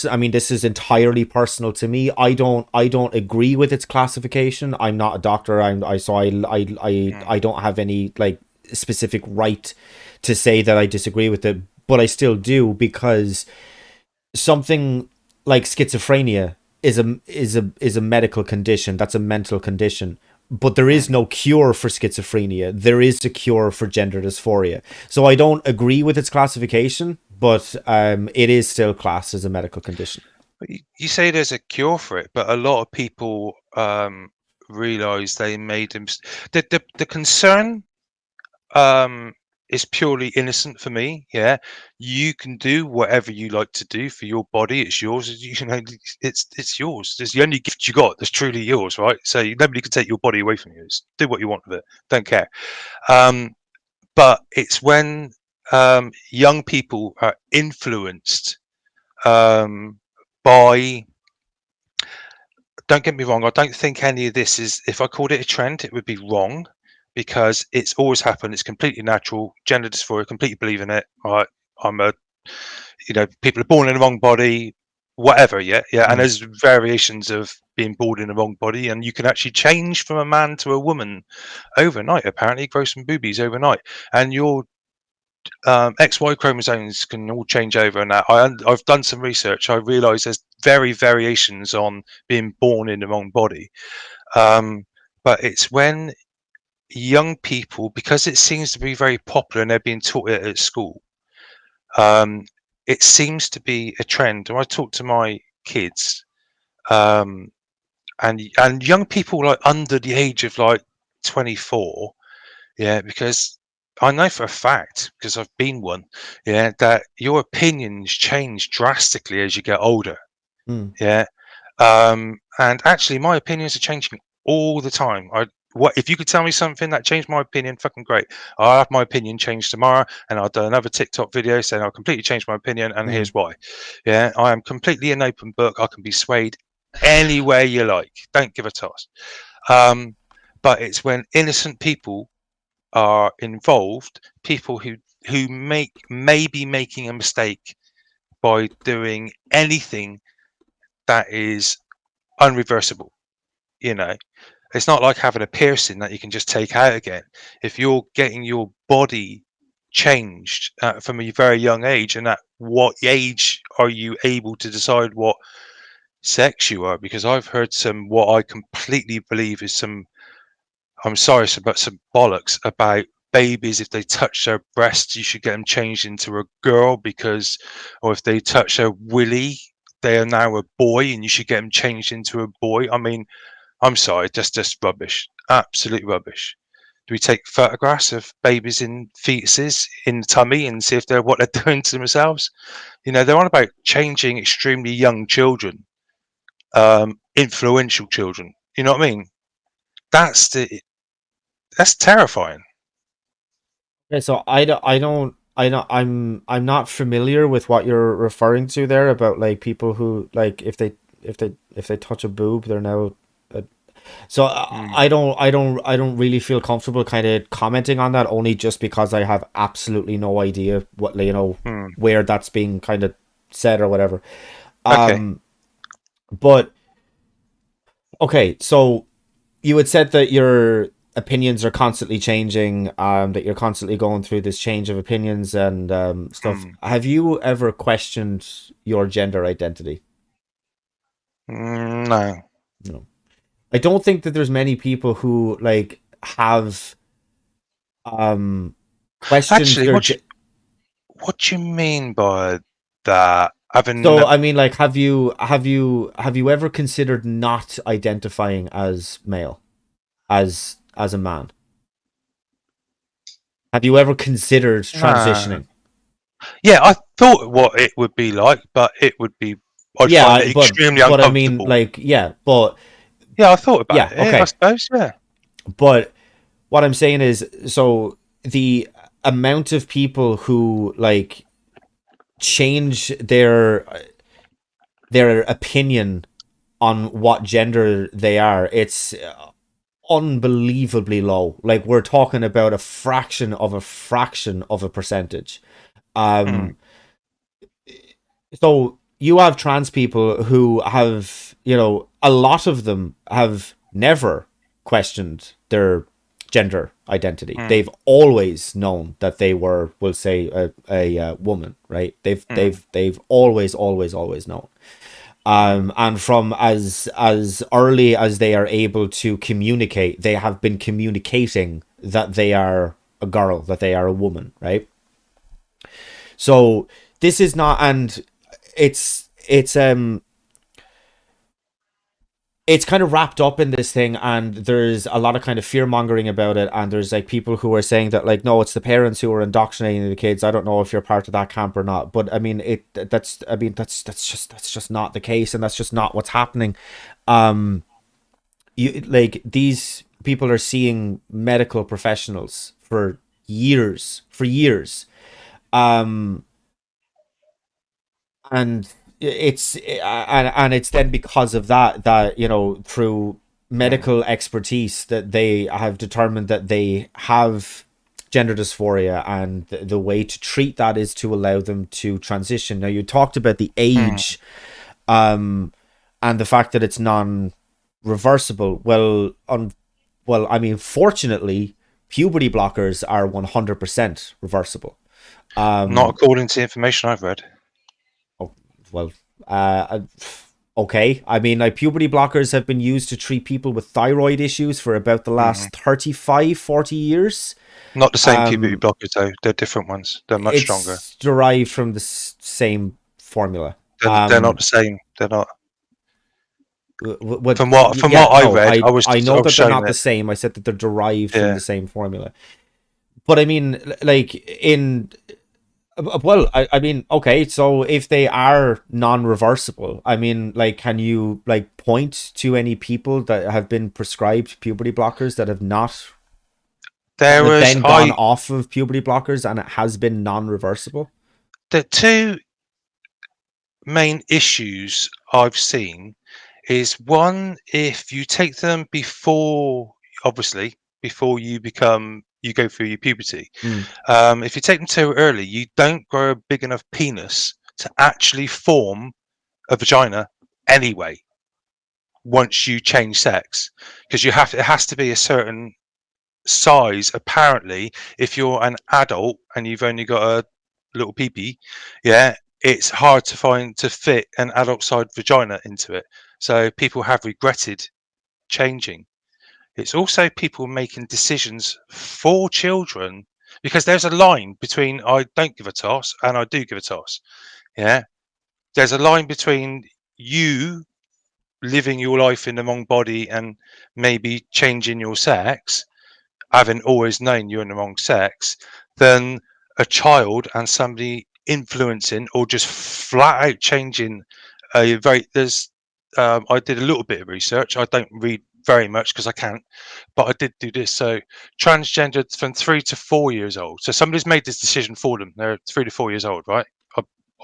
I mean, this is entirely personal to me. I don't agree with its classification. I'm not a doctor. I don't have any like specific right to say that I disagree with it, but I still do, because something like schizophrenia is a medical condition. That's a mental condition. But there is Mm. no cure for schizophrenia. There is a cure for gender dysphoria. So I don't agree with its classification, but it is still classed as a medical condition. But you say there's a cure for it, but a lot of people realize they made them. The concern um, is purely innocent for me. Yeah, you can do whatever you like to do for your body. It's yours. You know, it's yours. It's the only gift you got that's truly yours, right? So nobody can take your body away from you. It's, do what you want with it. Don't care. Um, but it's when young people are influenced um, by. Don't get me wrong. I don't think any of this is. If I called it a trend, it would be wrong, because it's always happened. It's completely natural. Gender dysphoria, completely believe in it. Right? I'm a, people are born in the wrong body, whatever. Yeah, yeah. And Mm. there's variations of being born in the wrong body, and you can actually change from a man to a woman overnight. Apparently, grow some boobies overnight, and your XY chromosomes can all change over. And that I've done some research. I realise there's variations on being born in the wrong body. Um, but it's when young people, because it seems to be very popular and they're being taught it at school, um, it seems to be a trend. When I talk to my kids, um, and young people like under the age of like 24, yeah, because I know for a fact, because I've been one, yeah, that your opinions change drastically as you get older. Mm. Yeah. And actually my opinions are changing all the time. what if you could tell me something that changed my opinion? Fucking great. I'll have my opinion changed tomorrow, and I'll do another TikTok video saying I'll completely change my opinion, and Mm. here's why. Yeah, I am completely an open book. I can be swayed any way you like. Don't give a toss. Um, but it's when innocent people are involved, people who may be making a mistake by doing anything that is unreversible. You know, it's not like having a piercing that you can just take out again. If you're getting your body changed from a very young age, and at what age are you able to decide what sex you are? Because I've heard some what I completely believe is some, I'm sorry, but some bollocks about babies. If they touch their breasts, you should get them changed into a girl because, or if they touch their willy, they are now a boy, and you should get them changed into a boy. I mean, I'm sorry, just rubbish, absolute rubbish. Do we take photographs of babies in fetuses in the tummy and see if they're what they're doing to themselves? You know, they're on about changing extremely young children, influential children. You know what I mean? That's the that's terrifying. Okay, so I'm not familiar with what you're referring to there about like people who like if they touch a boob, they're now. So Mm, I don't really feel comfortable kind of commenting on that only just because I have absolutely no idea what mm. where that's being kind of said or whatever. Okay. Um, but okay, so you had said that your opinions are constantly changing, that you're constantly going through this change of opinions and stuff. Mm. Have you ever questioned your gender identity? No. No. I don't think that there's many people who like have questioned Actually, their what do you mean by that? Having so I mean like have you ever considered not identifying as male, as a man? Have you ever considered no. transitioning? Yeah, I thought what it would be like, but it would be. I'd Yeah, find it extremely but I mean uncomfortable. like yeah, but Yeah, I thought about yeah, it. I okay. suppose. Yeah. But what I'm saying is so the amount of people who like change their opinion on what gender they are, it's unbelievably low. Like we're talking about a fraction of a percentage. Mm, Um, so you have trans people who have, a lot of them have never questioned their gender identity. mm, They've always known that they were, we'll say, a woman, right? mm, They've always known. mm, And from as early as they are able to communicate, they have been communicating that they are a girl, that they are a woman, right? So this is not, and it's it's kind of wrapped up in this thing, and there's a lot of kind of fear mongering about it, and there's like people who are saying that like no, it's the parents who are indoctrinating the kids. I don't know if you're part of that camp or not, but I mean that's just not the case, and that's just not what's happening. um you like these people are seeing medical professionals for years, um and and it's then because of that through mm, medical expertise that they have determined that they have gender dysphoria, and the way to treat that is to allow them to transition. Now you talked about the mm. age, and the fact that it's non-reversible. Well, I mean, fortunately puberty blockers are 100% reversible. Not um according to the information I've read. Oh, well, uh, okay. I mean, like puberty blockers have been used to treat people with thyroid issues for about the Mm. last 35, 40 years. Not the same puberty Um, blockers though. They're different ones. They're much stronger. it's derived from the same formula. They're not the same. They're not. What? From Yeah, what I no, read, I I know was that they're shown not the it. same. I said that they're derived from Yeah. the same formula. But I mean, like in Well, I mean, okay, so if they are non-reversible, I mean, like, can you like point to any people that have been prescribed puberty blockers that have not, that There have was then gone off of puberty blockers and it has been non-reversible? the two main issues I've seen is one, if you take them before, obviously, before you go through your puberty. Mm, If you take them too early, you don't grow a big enough penis to actually form a vagina anyway. Once you change sex, because it has to be a certain size. Apparently, if you're an adult and you've only got a little peepee, yeah, it's hard to fit an adult sized vagina into it. So people have regretted changing. It's also people making decisions for children, because there's a line between I don't give a toss and I do give a toss. Yeah. There's a line between you living your life in the wrong body and maybe changing your sex, having always known you're in the wrong sex, than a child and somebody influencing or just flat out changing a very there's I did a little bit of research. I don't read very much because I can't, but I did do this. So transgender from 3 to 4 years old. So somebody's made this decision for them. They're 3 to 4 years old, right?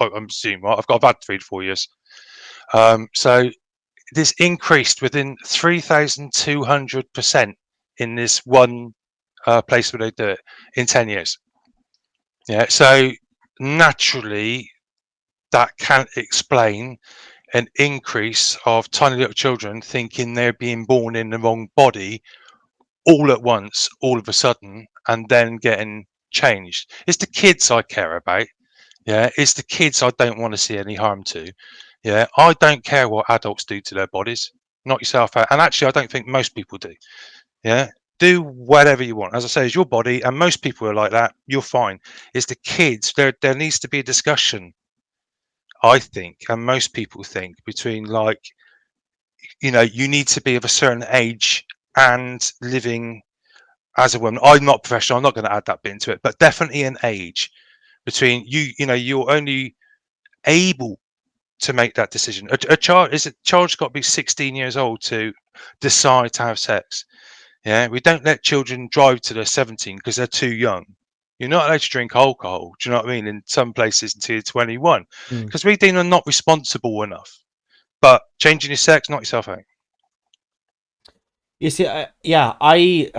I'm assuming, right? I've had 3 to 4 years. So this increased within 3,200% in this one place where they do it in 10 years. Yeah, so naturally, that can't explain an increase of tiny little children thinking they're being born in the wrong body all at once, all of a sudden, and then getting changed. It's the kids I care about. Yeah, it's the kids I don't want to see any harm to. Yeah, I don't care what adults do to their bodies. Knock yourself out. And actually, I don't think most people do. Yeah, do whatever you want. As I say, it's your body, and most people are like that. You're fine. It's the kids. There needs to be a discussion, I think, and most people think, between like, you need to be of a certain age and living as a woman. I'm not professional. I'm not going to add that bit into it, but definitely an age between you're only able to make that decision. A child's got to be 16 years old to decide to have sex. Yeah, we don't let children drive till they're 17 because they're too young. You're not allowed to drink alcohol. Do you know what I mean? In some places until you're 21, mm. because we deem them not responsible enough. But changing your sex, knock yourself out. You see, yeah, I,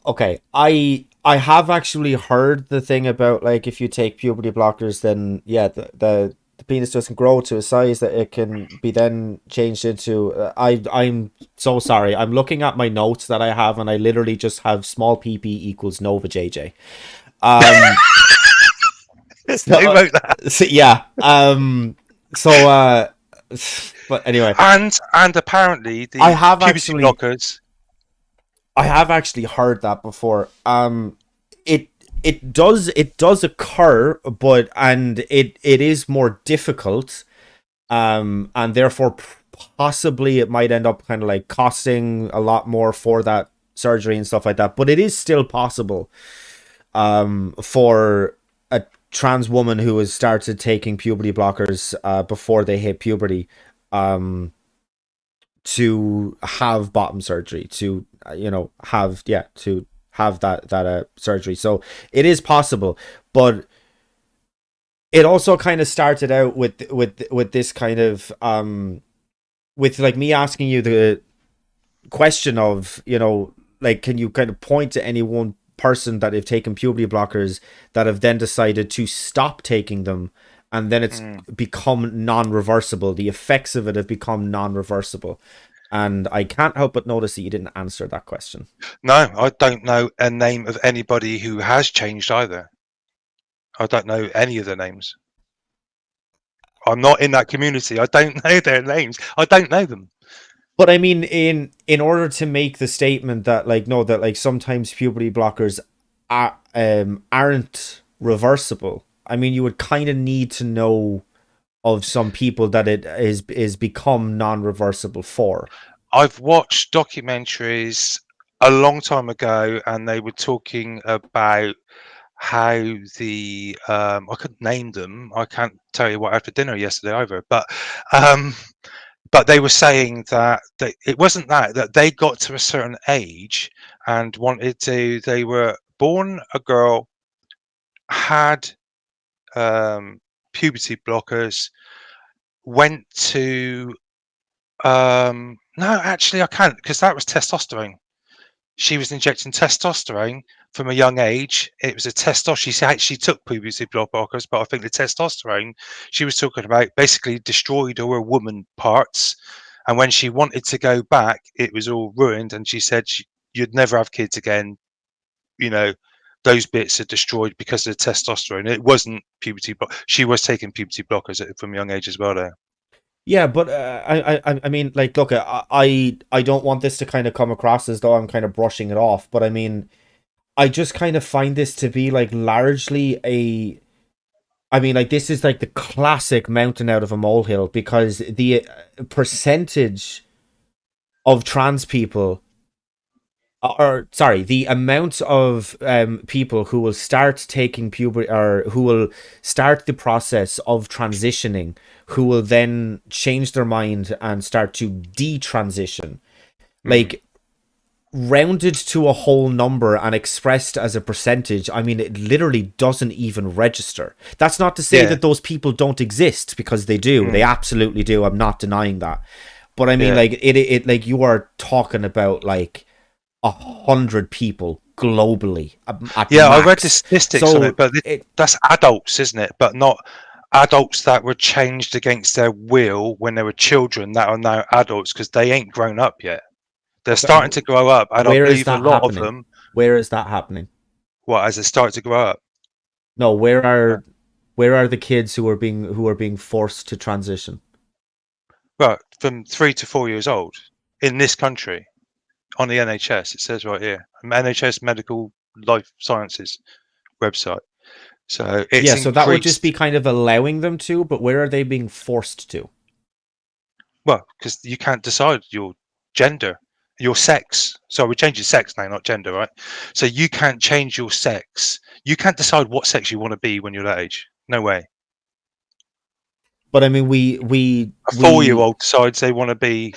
okay, I have actually heard the thing about like if you take puberty blockers, then yeah, the penis doesn't grow to a size that it can be then changed into. I'm so sorry. I'm looking at my notes that I have, and I literally just have small pp equals Nova JJ. Um, Who so, wrote that? so yeah. So but anyway, And apparently I the have puberty actually blockers. I have actually heard that before. It it does occur, but and it is more difficult. And therefore possibly it might end up kind of like costing a lot more for that surgery and stuff like that. But it is still possible. For a trans woman who has started taking puberty blockers before they hit puberty. To have bottom surgery, to have, yeah, to have that surgery, so it is possible. But it also kind of started out with this kind of with like me asking you the question of, like, can you kind of point to any one person that have taken puberty blockers that have then decided to stop taking them, and then it's Mm. become non-reversible, the effects of it have become non-reversible? And I can't help but notice that you didn't answer that question. No, I don't know a name of anybody who has changed either. I don't know any of the names. I'm not in that community. I don't know their names. I don't know them. But I mean, in order to make the statement that like no, that like sometimes puberty blockers aren't reversible, I mean, you would kind of need to know of some people that it is become non-reversible for. I've watched documentaries a long time ago, and they were talking about how the I couldn't name them. I can't tell you what I had for dinner yesterday either. Um, but they were saying that it wasn't that they got to a certain age and wanted to. They were born a girl, had puberty blockers, went to no, actually I can't because that was testosterone. She was injecting testosterone from a young age. It was a testosterone. She actually took puberty blockers, but I think the testosterone she was talking about basically destroyed all her woman parts. And when she wanted to go back, it was all ruined. And she said you'd never have kids again. You know, those bits are destroyed because of the testosterone. It wasn't puberty, but she was taking puberty blockers from a young age as well. There. Yeah, but I mean, like, look, I don't want this to kind of come across as though I'm kind of brushing it off, but I mean, I just kind of find this to be like largely a. I mean, like, this is like the classic mountain out of a molehill because the percentage of trans people, or sorry, the amount of people who will start taking puberty or who will start the process of transitioning, who will then change their mind and start to detransition, Mm. like rounded to a whole number and expressed as a percentage, I mean, it literally doesn't even register. That's not to say Yeah. that those people don't exist, because they do. They Mm. absolutely do. I'm not denying that. But I mean, Yeah. like, it like, you are talking about like 100 people globally at Yeah, I read the max. statistics on it, So but it, that's adults, isn't it? But not adults that were changed against their will when they were children that are now adults because they ain't grown up yet. They're okay, starting to grow up, and I where is believe a that lot of happening? them, Where is that happening? well, as they start to grow up, No, uh, where are the kids who are being forced to transition? well, from 3 to 4 years old in this country on the NHS, it says right here, NHS Medical Life Sciences website. So it's Yeah, so that would just be increased. kind of allowing them to, but where are they being forced to? Well, because you can't decide your gender, your sex. So we change your sex now, not gender, right? So you can't change your sex. You can't decide what sex you want to be when you're that age. No way. But I mean, A 4 year old decides they want to be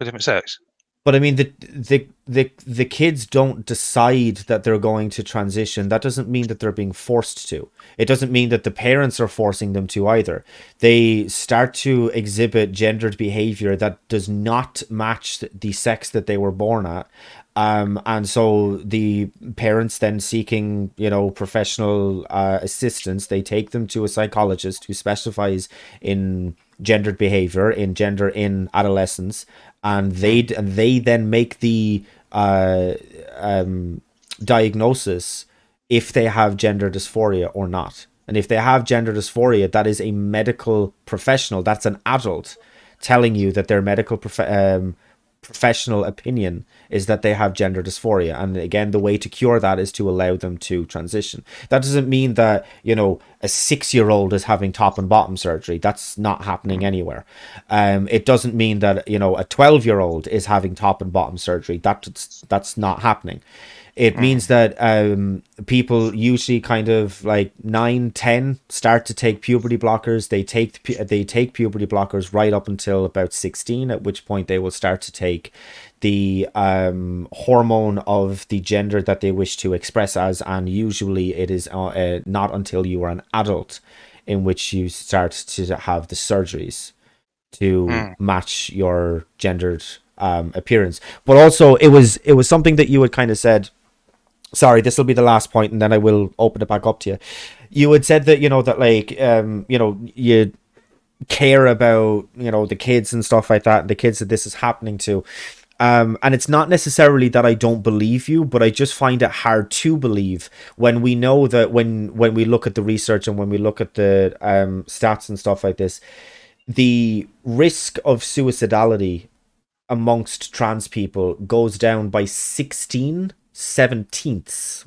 a different sex. but I mean, the kids don't decide that they're going to transition. That doesn't mean that they're being forced to. It doesn't mean that the parents are forcing them to either. They start to exhibit gendered behavior that does not match the sex that they were born at. And so the parents then seeking, professional assistance, they take them to a psychologist who specifies in gendered behavior, in gender in adolescence, and Mm, they then make the diagnosis if they have gender dysphoria or not. And if they have gender dysphoria, that is a medical professional. That's an adult telling you that their professional opinion is that they have gender dysphoria. And again, the way to cure that is to allow them to transition. That doesn't mean that, a 6-year-old is having top and bottom surgery. That's not happening mm, anywhere. It doesn't mean that, a 12-year-old is having top and bottom surgery. That's not happening. It mm, means that people usually kind of like 9, 10 start to take puberty blockers. They take puberty blockers right up until about 16, at which point they will start to take the hormone of the gender that they wish to express as, and usually it is not until you are an adult in which you start to have the surgeries to mm. match your gendered appearance. But also, it was something that you had kind of said. Sorry, this will be the last point, and then I will open it back up to you. You had said that, that, like, you care about, the kids and stuff like that, and the kids that this is happening to. And it's not necessarily that I don't believe you, but I just find it hard to believe when we know that when we look at the research and when we look at the stats and stuff like this, the risk of suicidality amongst trans people goes down by 16/17,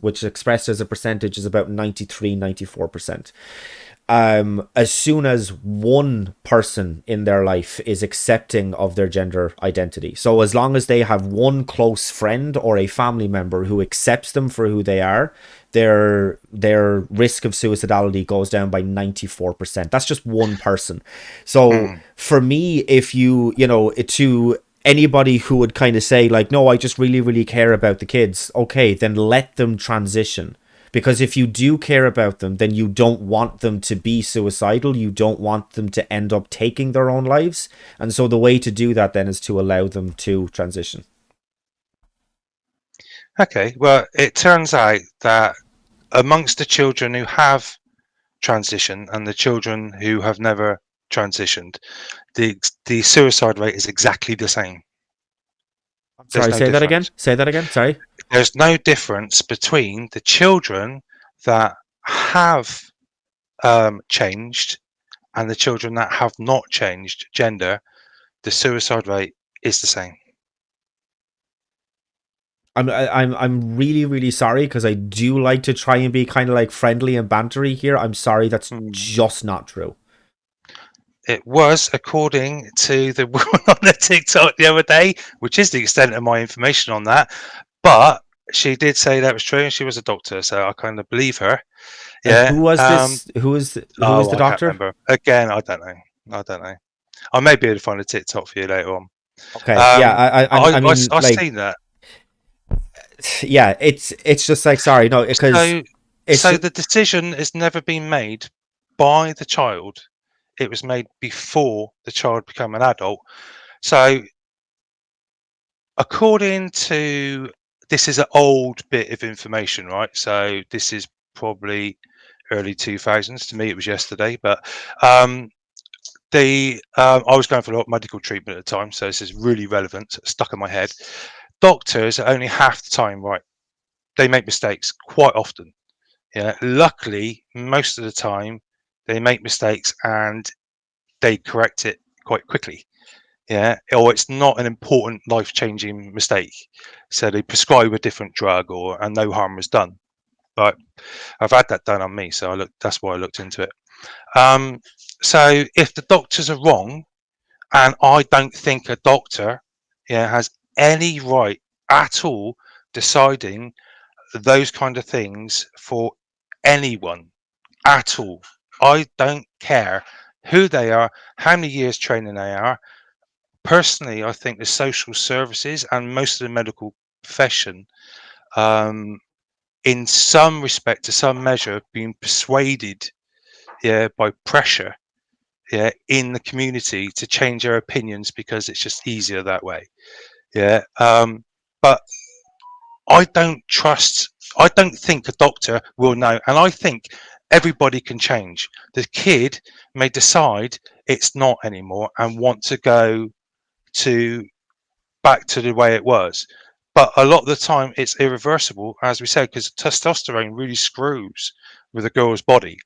which expressed as a percentage is about 93, 94%. as soon as one person in their life is accepting of their gender identity. So as long as they have one close friend or a family member who accepts them for who they are, their risk of suicidality goes down by 94%. That's just one person. So Mm. for me, if to anybody who would kind of say like, no, I just really, really care about the kids, okay, then let them transition. Because if you do care about them, then you don't want them to be suicidal. You don't want them to end up taking their own lives. And so the way to do that then is to allow them to transition. Okay, well, it turns out that amongst the children who have transitioned and the children who have never transitioned, the suicide rate is exactly the same. I'm There's sorry, no say that again. difference. Say that again. Sorry. There's no difference between the children that have changed and the children that have not changed gender. The suicide rate is the same. I'm really, really sorry because I do like to try and be kind of like friendly and bantery here. I'm sorry, that's Hmm. just not true. It was, according to the woman on the TikTok the other day, which is the extent of my information on that. But she did say that was true, and she was a doctor, so I kind of believe her. And Yeah. who was this? Who is Oh, the I can't doctor? remember. Again, I don't know. I don't know. I may be able to find a TikTok for you later on. Okay, yeah, I I mean, I like, seen that. yeah, it's just like, sorry, no, because So it's so just, the decision has never been made by the child. It was made before the child became an adult. So according to this is an old bit of information, right? So this is probably early 2000s. To me, it was yesterday, but um, I was going for a lot of medical treatment at the time, so this is really relevant. Stuck in my head. Doctors are only half the time right. They make mistakes quite often. Yeah. Luckily, most of the time, they make mistakes and they correct it quite quickly. Yeah, or it's not an important life-changing mistake, so they prescribe a different drug, or and no harm was done. But I've had that done on me, so I looked. That's why I looked into it. Um, so if the doctors are wrong, and I don't think a doctor, yeah, has any right at all deciding those kind of things for anyone at all. I don't care who they are, how many years training they are. Personally, I think the social services and most of the medical profession, um, in some respect, to some measure, have been persuaded, yeah, by pressure, yeah, in the community to change their opinions because it's just easier that way, yeah. But I don't trust. I don't think a doctor will know, and I think everybody can change. The kid may decide it's not anymore and want to go to back to the way it was. But a lot of the time, it's irreversible, as we said, because testosterone really screws with a girl's body.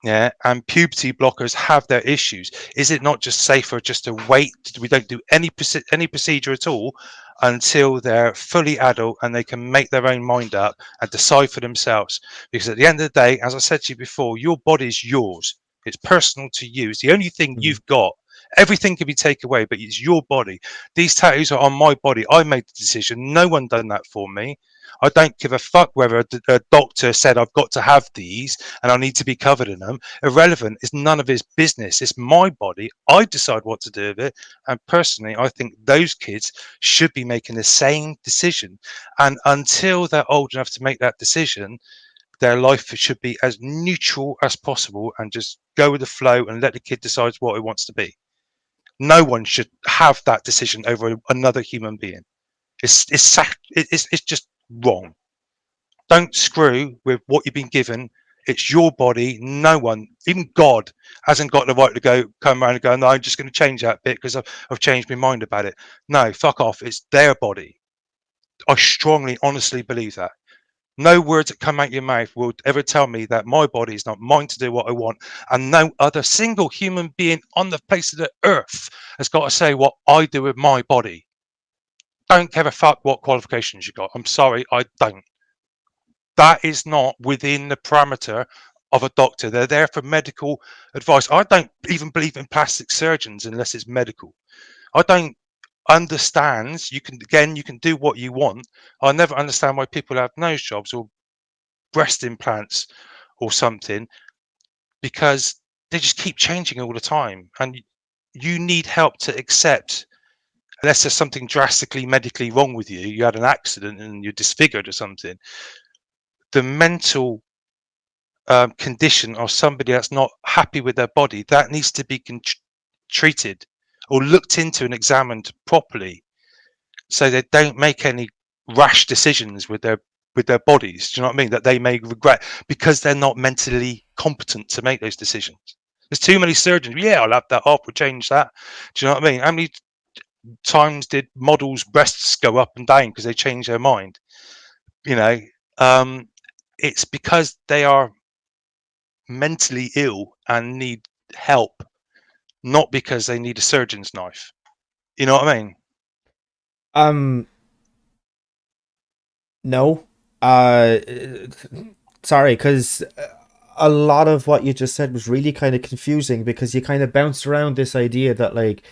Yeah, and puberty blockers have their issues. Is it not just safer just to wait? We don't do any procedure at all until they're fully adult and they can make their own mind up and decide for themselves. Because at the end of the day, as I said to you before, your body is yours. It's personal to you. It's the only thing Mhm. you've got. Everything can be taken away, but it's your body. These tattoos are on my body. I made the decision. No one done that for me. I don't give a fuck whether a doctor said I've got to have these and I need to be covered in them. Irrelevant. It's none of his business. It's my body. I decide what to do with it. And personally, I think those kids should be making the same decision. And until they're old enough to make that decision, their life should be as neutral as possible and just go with the flow and let the kid decide what he wants to be. No one should have that decision over another human being. It's just wrong. Don't screw with what you've been given. It's your body. No one, even God, hasn't got the right to come around and go, no, I'm just going to change that bit because I've changed my mind about it. No, fuck off. It's their body. I strongly, honestly believe that. No words that come out your mouth will ever tell me that my body is not mine to do what I want. And no other single human being on the face of the earth has got to say what I do with my body. Don't give a fuck what qualifications you got. I'm sorry, I don't. That is not within the parameter of a doctor. They're there for medical advice. I don't even believe in plastic surgeons unless it's medical. I don't understand. You can do what you want. I never understand why people have nose jobs or breast implants or something, because they just keep changing all the time, and you need help to accept, unless there's something drastically medically wrong with you, you had an accident and you're disfigured or something, the mental condition of somebody that's not happy with their body, that needs to be treated or looked into and examined properly, so they don't make any rash decisions with their bodies. Do you know what I mean? That they may regret because they're not mentally competent to make those decisions. There's too many surgeons. Yeah, I'll have that off. We'll change that. Do you know what I mean? How many times did models' breasts go up and down because they changed their mind? You know, it's because they are mentally ill and need help, not because they need a surgeon's knife. You know what I mean? Um, no. Uh, Sorry, because a lot of what you just said was really kind of confusing because you kind of bounced around this idea that like,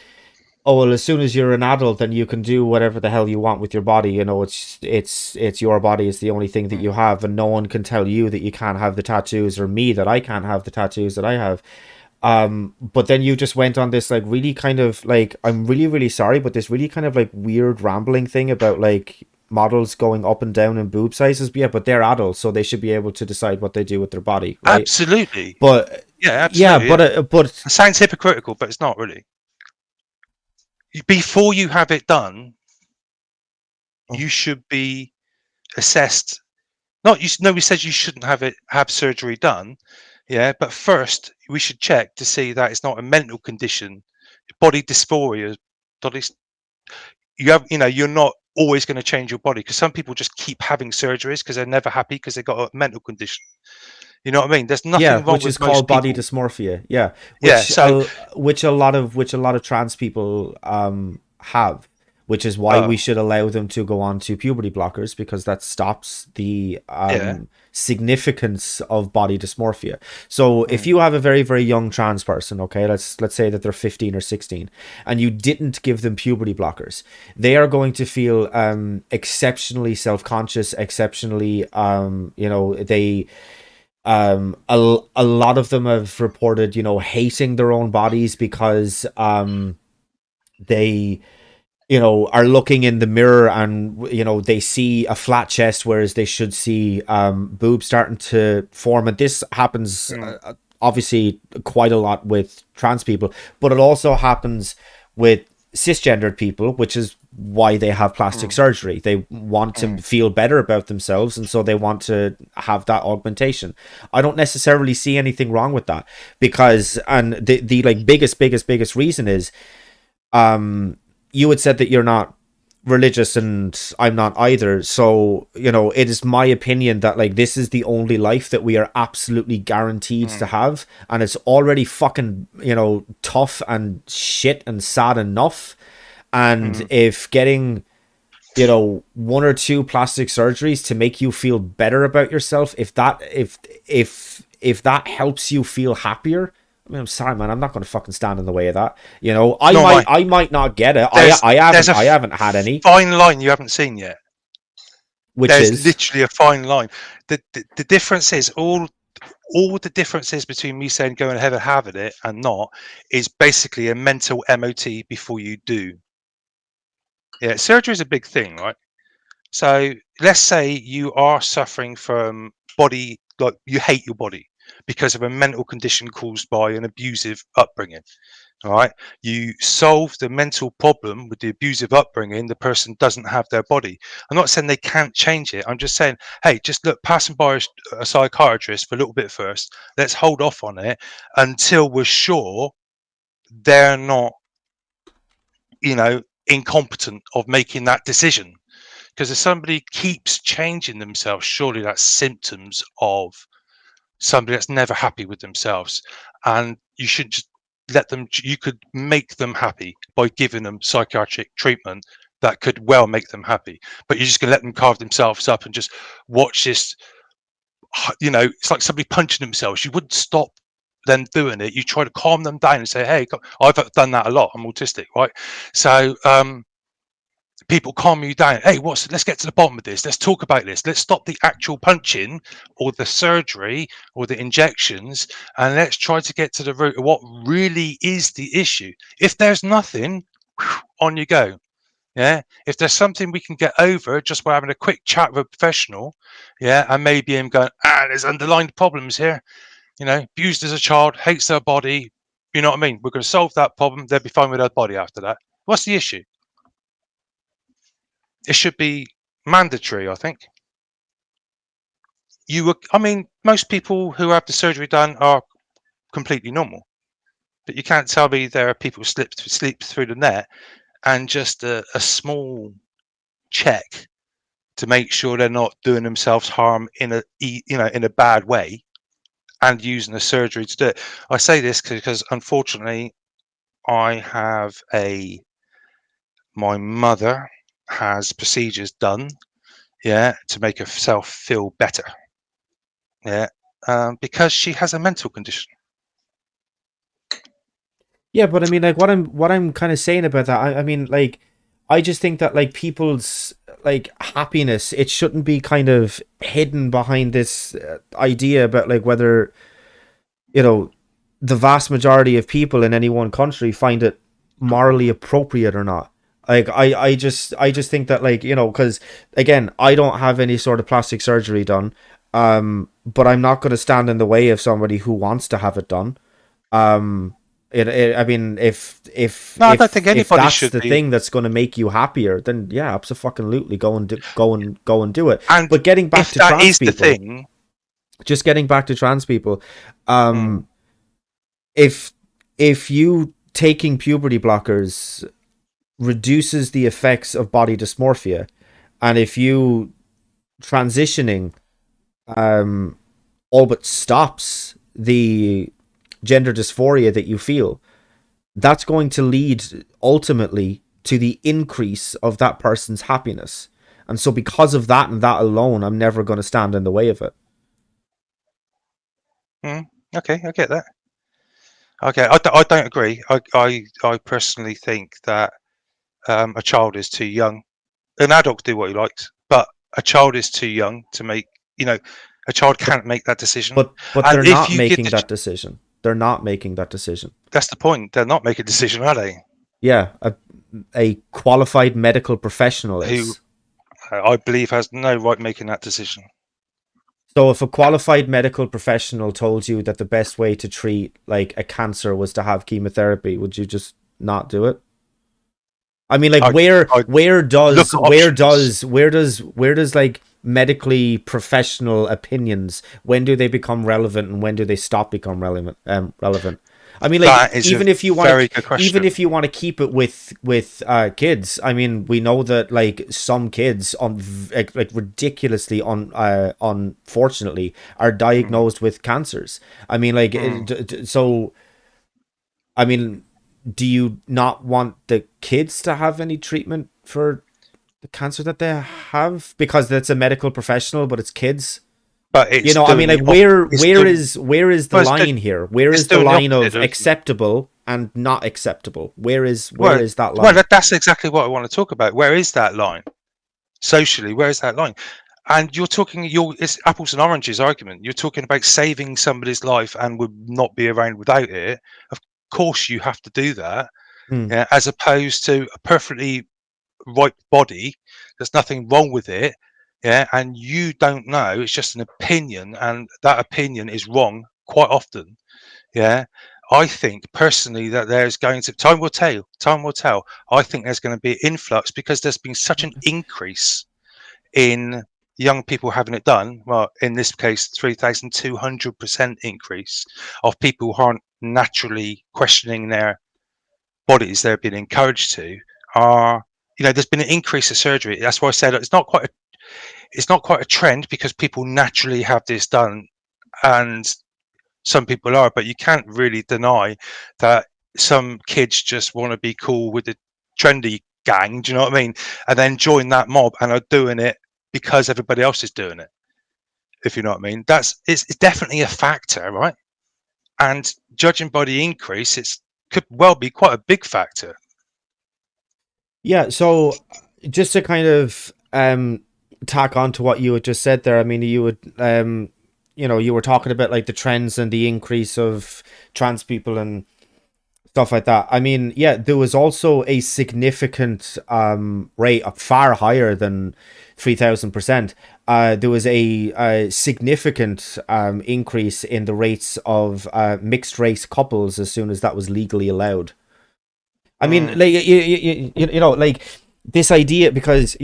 oh well, as soon as you're an adult, then you can do whatever the hell you want with your body. You know, it's your body. It's the only thing that Mm. you have, and no one can tell you that you can't have the tattoos, or me that I can't have the tattoos that I have. But then you just went on this like really kind of like, I'm really really sorry, but this really kind of like weird rambling thing about like models going up and down in boob sizes. But yeah, but they're adults, so they should be able to decide what they do with their body, right? Absolutely. But Yeah, yeah, absolutely. Yeah. but It sounds hypocritical, but it's not really. Before you have it done, oh, you should be assessed. Not you. Nobody says you shouldn't have surgery done. Yeah, but first we should check to see that it's not a mental condition, body dysphoria. Body, you're not always going to change your body, because some people just keep having surgeries because they're never happy because they got a mental condition. You know what I mean? There's yeah, nothing wrong which with is called most body people. dysmorphia. Yeah, Yeah. So, which a lot of trans people have, which is why we oh, should allow them to go on to puberty blockers, because that stops the yeah. significance of body dysmorphia. So if Mm, you have a very very young trans person, okay, let's say that they're 15 or 16, and you didn't give them puberty blockers, they are going to feel exceptionally self-conscious, exceptionally a lot of them have reported, you know, hating their own bodies because they, you know, are looking in the mirror and, you know, they see a flat chest whereas they should see boobs starting to form. And this happens mm, obviously quite a lot with trans people, but it also happens with cisgendered people, which is why they have plastic mm, surgery. They want to mm, feel better about themselves, and so they want to have that augmentation. I don't necessarily see anything wrong with that, because and the like biggest reason is you had said that you're not religious and I'm not either. So, you know, it is my opinion that like this is the only life that we are absolutely guaranteed to mm, have, and it's already fucking, you know, tough and shit and sad enough. And mm. if getting, you know, one or two plastic surgeries to make you feel better about yourself, if that helps you feel happier, I mean, I'm sorry, man. I'm not going to fucking stand in the way of that. You know, Nor am I. I might not get it. There's there's a I haven't had any, fine line you haven't seen yet. which There's is literally a fine line. The difference is all the differences between me saying go ahead and having it and not is basically a mental MOT before you do. Yeah, surgery is a big thing, right? So let's say you are suffering from body, like you hate your body because of a mental condition caused by an abusive upbringing. All right. You solve the mental problem with the abusive upbringing, the person doesn't have their body. I'm not saying they can't change it. I'm just saying, hey, just look, pass them by a psychiatrist for a little bit first. Let's hold off on it until we're sure they're not, incompetent of making that decision. Because if somebody keeps changing themselves, surely that's symptoms of somebody that's never happy with themselves. And you should just you could make them happy by giving them psychiatric treatment that could well make them happy. But you're just going to let them carve themselves up and just watch this it's like somebody punching themselves. You wouldn't stop them doing it. You try to calm them down and say, hey, I've done that a lot. I'm autistic, right? So people calm you down. Hey, let's get to the bottom of this. Let's talk about this. Let's stop the actual punching or the surgery or the injections, and let's try to get to the root of what really is the issue. If there's nothing, on you go. Yeah. If there's something we can get over just by having a quick chat with a professional, yeah, and maybe him going, there's underlying problems here. Abused as a child, hates their body. You know what I mean? We're going to solve that problem. They'll be fine with their body after that. What's the issue? It should be mandatory, I think. Most people who have the surgery done are completely normal, but you can't tell me there are people who sleep through the net, and just a small check to make sure they're not doing themselves harm in a bad way, and using the surgery to do it. I say this because unfortunately, my mother has procedures done, yeah, to make herself feel better, yeah, because she has a mental condition. Yeah, but I mean, like, what I'm kind of saying about that, I mean, like, I just think that like people's like happiness, it shouldn't be kind of hidden behind this idea about like whether you know the vast majority of people in any one country find it morally appropriate or not. Like I just think that like because again I don't have any sort of plastic surgery done, but I'm not going to stand in the way of somebody who wants to have it done. Um, I mean, No, I don't think if anybody that's should the be. thing that's going to make you happier, then yeah, absolutely, go and do it. And But getting back if to that trans is the people, thing, just getting back to trans people, mm, um, if you taking puberty blockers reduces the effects of body dysmorphia, and if you transitioning um all but stops the gender dysphoria that you feel, that's going to lead ultimately to the increase of that person's happiness. And so because of that and that alone, I'm never going to stand in the way of it. okay, I get that. Okay, I don't agree. I personally think that a child is too young. An adult can do what he likes, but a child is too young to make. A child But can't make that decision. but And they're if not you give making that decision. They're not making that decision. that's the point. They're not making a decision, are they? Yeah, a qualified medical professional Who is. I believe has no right making that decision. So if a qualified medical professional told you that the best way to treat like a cancer was to have chemotherapy, would you just not do it? I mean, like I I look at options. where does like medically professional opinions, when do they become relevant and when do they stop become relevant? I mean, like That is a very good even question. if you want to keep it with kids, I mean, we know that like some kids on like ridiculously unfortunately are Mm, diagnosed with cancers. I mean, like mm. so I mean, do you not want the kids to have any treatment for the cancer that they have because that's a medical professional, but it's kids? But You it's know, I mean, doing like the it's doing where is the well, line here? Where it's is the doing the line opposite of of acceptable and not acceptable? Where well, is that well. line? That's exactly what I want to talk about. Where is that line socially? Where is that line? And you're talking, it's apples and oranges argument. You're talking about saving somebody's life and would not be around without it. Of course, you have to do that, Hmm. yeah, as opposed to a perfectly right body. There's nothing wrong with it, yeah, and you don't know. It's just an opinion, and that opinion is wrong quite often. Yeah, I think personally that there's going to time will tell. Time will tell. I think there's going to be an influx because there's been such an increase in young people having it done. Well, in this case, 3,200% increase of people who aren't naturally questioning their bodies. They're being encouraged to. Are there's been an increase of surgery. That's why I said it's not quite a trend because people naturally have this done, and some people are, but you can't really deny that some kids just want to be cool with the trendy gang. Do you know what I mean? And then join that mob and are doing it because everybody else is doing it. if you know what I mean. It's definitely a factor, right? And judging by the increase, it's could well be quite a big factor. Yeah, so just to kind of tack on to what you had just said there, I mean, you would you were talking about like the trends and the increase of trans people and stuff like that. I mean, yeah, there was also a significant rate, far higher than 3,000%. There was a significant increase in the rates of mixed race couples as soon as that was legally allowed. I mean, Mm. like like this idea, because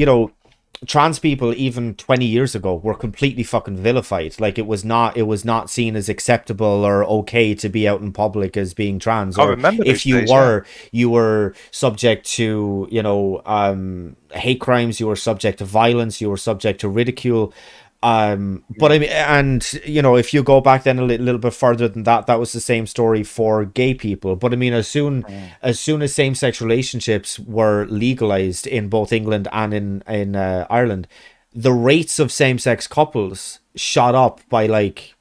trans people even 20 years ago were completely fucking vilified. Like it was not seen as acceptable or okay to be out in public as being trans, I or remember if those you days, yeah. were, you were subject to hate crimes, you were subject to violence, you were subject to ridicule. But I Mm. mean, and if you go back then a little bit further than that, that was the same story for gay people. But I mean, Mm. as soon as same-sex relationships were legalized in both England and in Ireland, the rates of same-sex couples shot up by like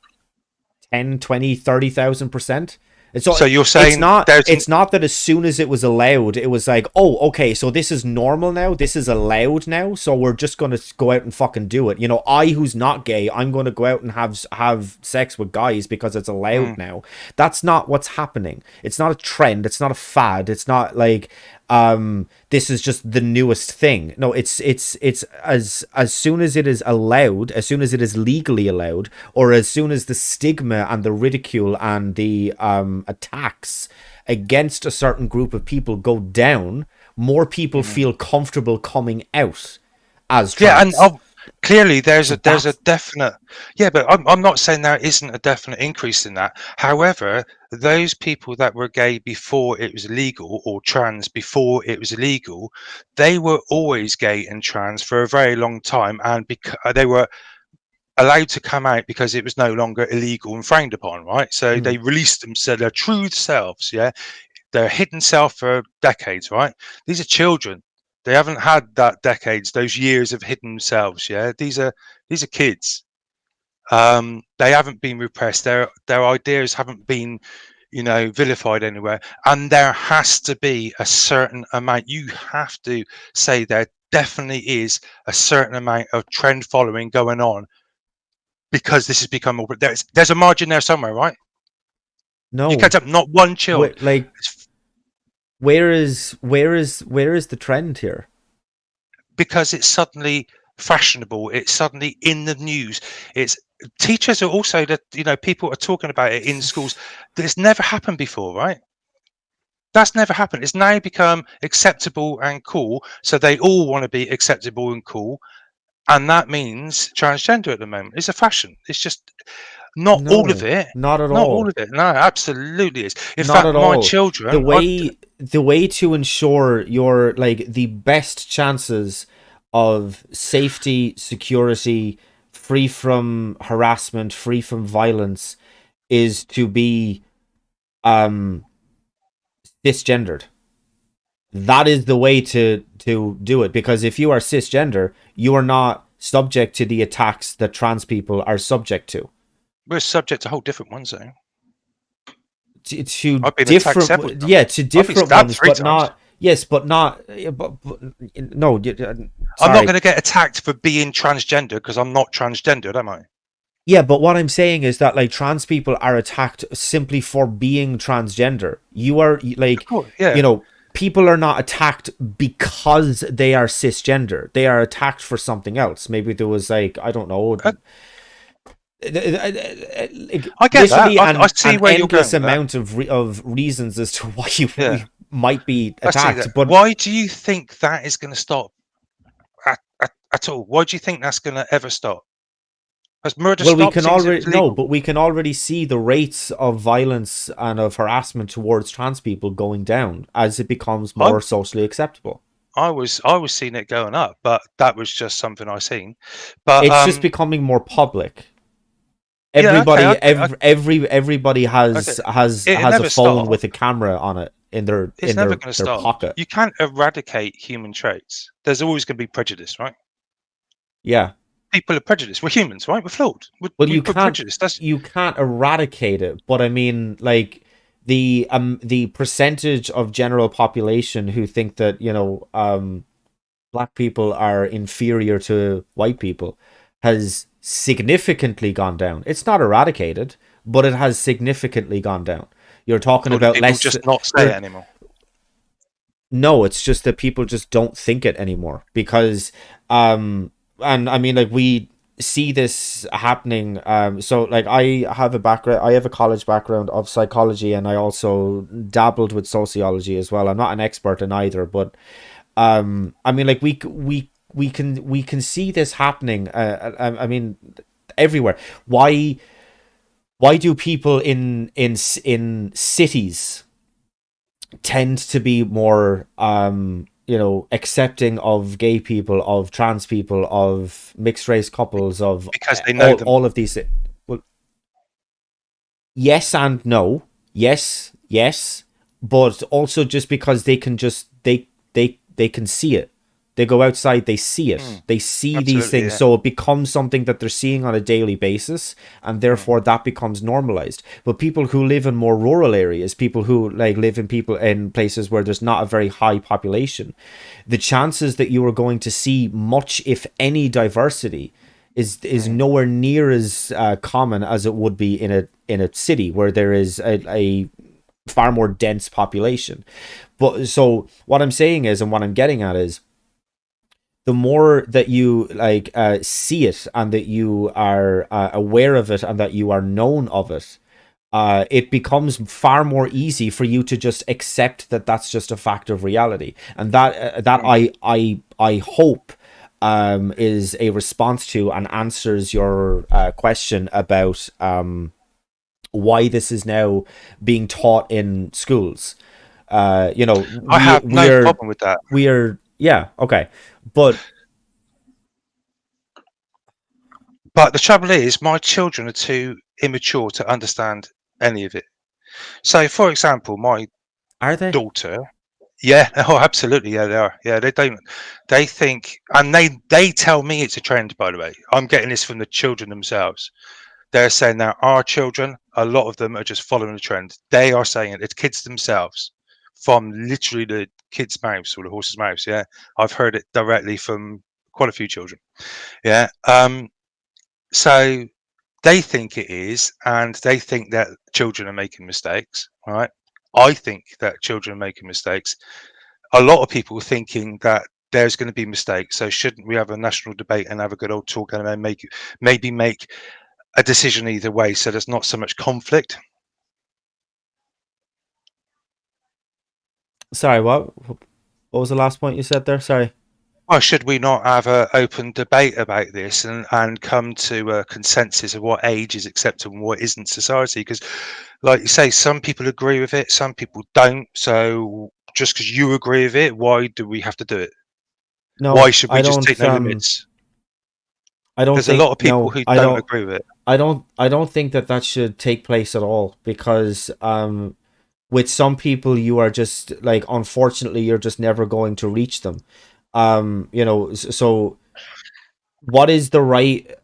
10, 20, 30,000%. And so So you're it's saying not there's an it's not that as soon as it was allowed, it was like, oh, okay, so this is normal now, this is allowed now, so we're just gonna go out and fucking do it. I, who's not gay, I'm gonna go out and have sex with guys because it's allowed mm. now. That's not what's happening. It's not a trend, it's not a fad, it's not like this is just the newest thing. No, it's as soon as it is allowed, as soon as it is legally allowed, or as soon as the stigma and the ridicule and the attacks against a certain group of people go down, more people Mm. feel comfortable coming out as Yeah, and trans. clearly there's So a that's definite, yeah, but I'm not saying there isn't a definite increase in that. However, those people that were gay before it was illegal, or trans before it was illegal, they were always gay and trans for a very long time, and because they were allowed to come out because it was no longer illegal and frowned upon, right? So mm, they released them, so their true selves, yeah, their hidden self for decades, right? These are children. They haven't had that decades, those years of hidden selves. Yeah, these are kids. They haven't been repressed. Their ideas haven't been, vilified anywhere. And there has to be a certain amount. You have to say there definitely is a certain amount of trend following going on, because this has become more. There's a margin there somewhere, right? You can't no. have not one child. Like, where is the trend here? Because it's suddenly fashionable, it's suddenly in the news. It's teachers are also that, people are talking about it in schools. This never happened before, right? That's never happened. It's now become acceptable and cool, so they all want to be acceptable and cool, and that means transgender at the moment. It's a fashion. It's just not all of No, it. not at Not all all. of it. No, absolutely is. In Not fact, at my all. The children, way the way to ensure your like the best chances of safety, security, free from harassment, free from violence is to be um cisgendered. That is the way to do it, because if you are cisgender, you are not subject to the attacks that trans people are subject to. we're subject to whole different ones, though. To I've been attacked several different, times. yeah, to I've been different stabbed ones, three but times. not, yes, but not, but no, I'm not going sorry. to get attacked for being transgender because I'm not transgendered, am I? Yeah, but what I'm saying is that like trans people are attacked simply for being transgender. You are Of like, course, you yeah. know, people are not attacked because they are cisgender. They are attacked for something else. Maybe there was like, I don't know, Uh, like I get that. literally I see an where you're going endless with that. amount of reasons as to why you Yeah, might be I see that. attacked. But Why do you think that is going to stop at all? Why do you think that's going to ever stop? Has murder well, we stopped can since it already was no, legal? but we can already see the rates of violence and of harassment towards trans people going down as it becomes I more socially acceptable. I was seeing it going up, but that was just something I seen. But It's just becoming more public. yeah, okay, okay, Everybody okay. It has a never phone stop. with a camera on it in their It's never going to their stop. pocket. You can't eradicate human traits. There's always going to be prejudice, right? Yeah. people are prejudiced. We're humans, right? We're flawed. Well, We're prejudiced. That's you can't eradicate it, but I mean, like the percentage of general population who think that black people are inferior to white people has significantly gone down. It's not eradicated, but it has significantly gone down. You're talking or do about people less. just not say it You're anymore? No, it's just that people just don't think it anymore because and I mean like we see this happening so like I have a college background of psychology, and I also dabbled with sociology as well. I'm not an expert in either, but I mean like we can see this happening I mean everywhere. Why do people in cities tend to be more accepting of gay people, of trans people, of mixed race couples, of Because they know them. all of these? Well, yes and no. Yes, but also just because they can see it. They go outside, they see it. They see these Absolutely, things. yeah. So it becomes something that they're seeing on a daily basis, and therefore that becomes normalized. But people who live in more rural areas, people who like live in places where there's not a very high population, the chances that you are going to see much, if any, diversity is nowhere near as common as it would be in a city where there is a far more dense population. But so what I'm saying is, and what I'm getting at is, the more that you see it, and that you are aware of it, and that you are known of it, it becomes far more easy for you to just accept that that's just a fact of reality, and that I hope is a response to and answers your question about why this is now being taught in schools. I have no problem with that. We are, yeah, okay, but But the trouble is, my children are too immature to understand any of it. So, for example, my are they? daughter, yeah, oh, absolutely, yeah, they are. Yeah, they don't. They think, and they tell me it's a trend. By the way, I'm getting this from the children themselves. They're saying that our children, a lot of them are just following the trend. They are saying it. It's kids themselves, from literally the kid's mouths or the horse's mouths. Yeah, I've heard it directly from quite a few children. Yeah. So they think it is, and they think that children are making mistakes, right? I think that children are making mistakes. A lot of people thinking that there's going to be mistakes. So shouldn't we have a national debate and have a good old talk and then maybe make a decision either way, so there's not so much conflict? Sorry, what was the last point you said there? Sorry. Or should we not have an open debate about this and come to a consensus of what age is acceptable and what isn't society? Because, like you say, some people agree with it, some people don't. So just because you agree with it, why do we have to do it? Why No, should we just take no limits? I don't There's a lot think of people no, who don't agree with it. I don't think that that should take place at all, because with some people you are just like, unfortunately, you're just never going to reach them. So what is the right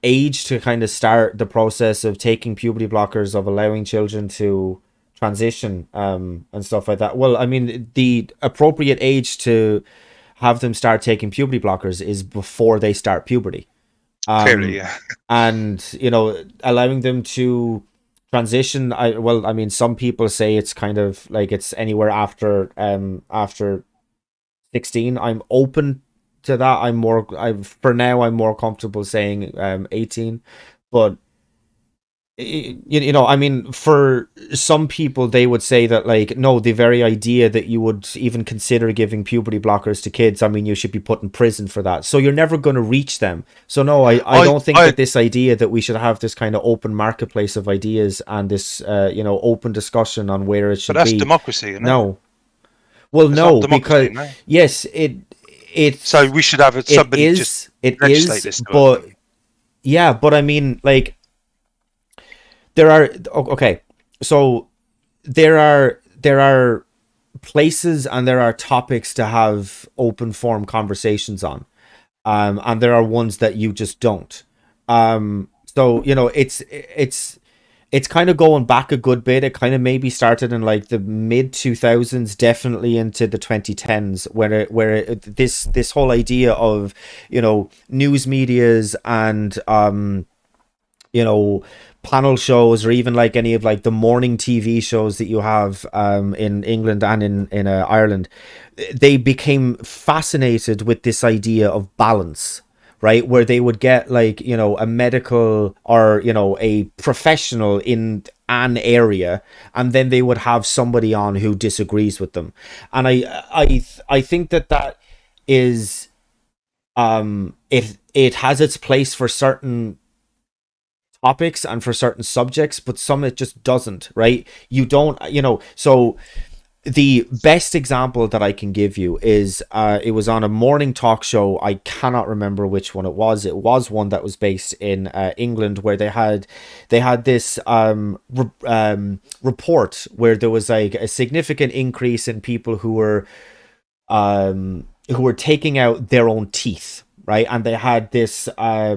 age to kind of start the process of taking puberty blockers, of allowing children to transition and stuff like that? Well, I mean, the appropriate age to have them start taking puberty blockers is before they start puberty. Clearly, yeah. And allowing them to transition, I mean, some people say it's kind of like it's anywhere after 16. I'm open to that. For now I'm more comfortable saying 18, but I mean, for some people they would say that, like, no, the very idea that you would even consider giving puberty blockers to kids, I mean, you should be put in prison for that, so you're never going to reach them. So no, I don't think that this idea that we should have this kind of open marketplace of ideas and this open discussion on where it should But that's be. democracy, isn't it? No. Well, It's no, not democracy, because no? yes, it's So we should have somebody just legislate this to us. but yeah, but I mean, like, there are okay, so there are places and there are topics to have open form conversations on. and there are ones that you just don't. So it's kind of going back a good bit. It kind of maybe started in like the mid 2000s, definitely into the 2010s, this whole idea of news medias and you know panel shows, or even like any of like the morning TV shows that you have in England and in Ireland, they became fascinated with this idea of balance, right? Where they would get like a medical or a professional in an area, and then they would have somebody on who disagrees with them. And I think that is it has its place for certain topics and for certain subjects, but some it just doesn't, right? You don't, so the best example that I can give you is it was on a morning talk show. I cannot remember which one it was. It was one that was based in England, where they had this report where there was like a significant increase in people who were taking out their own teeth, right? And they had this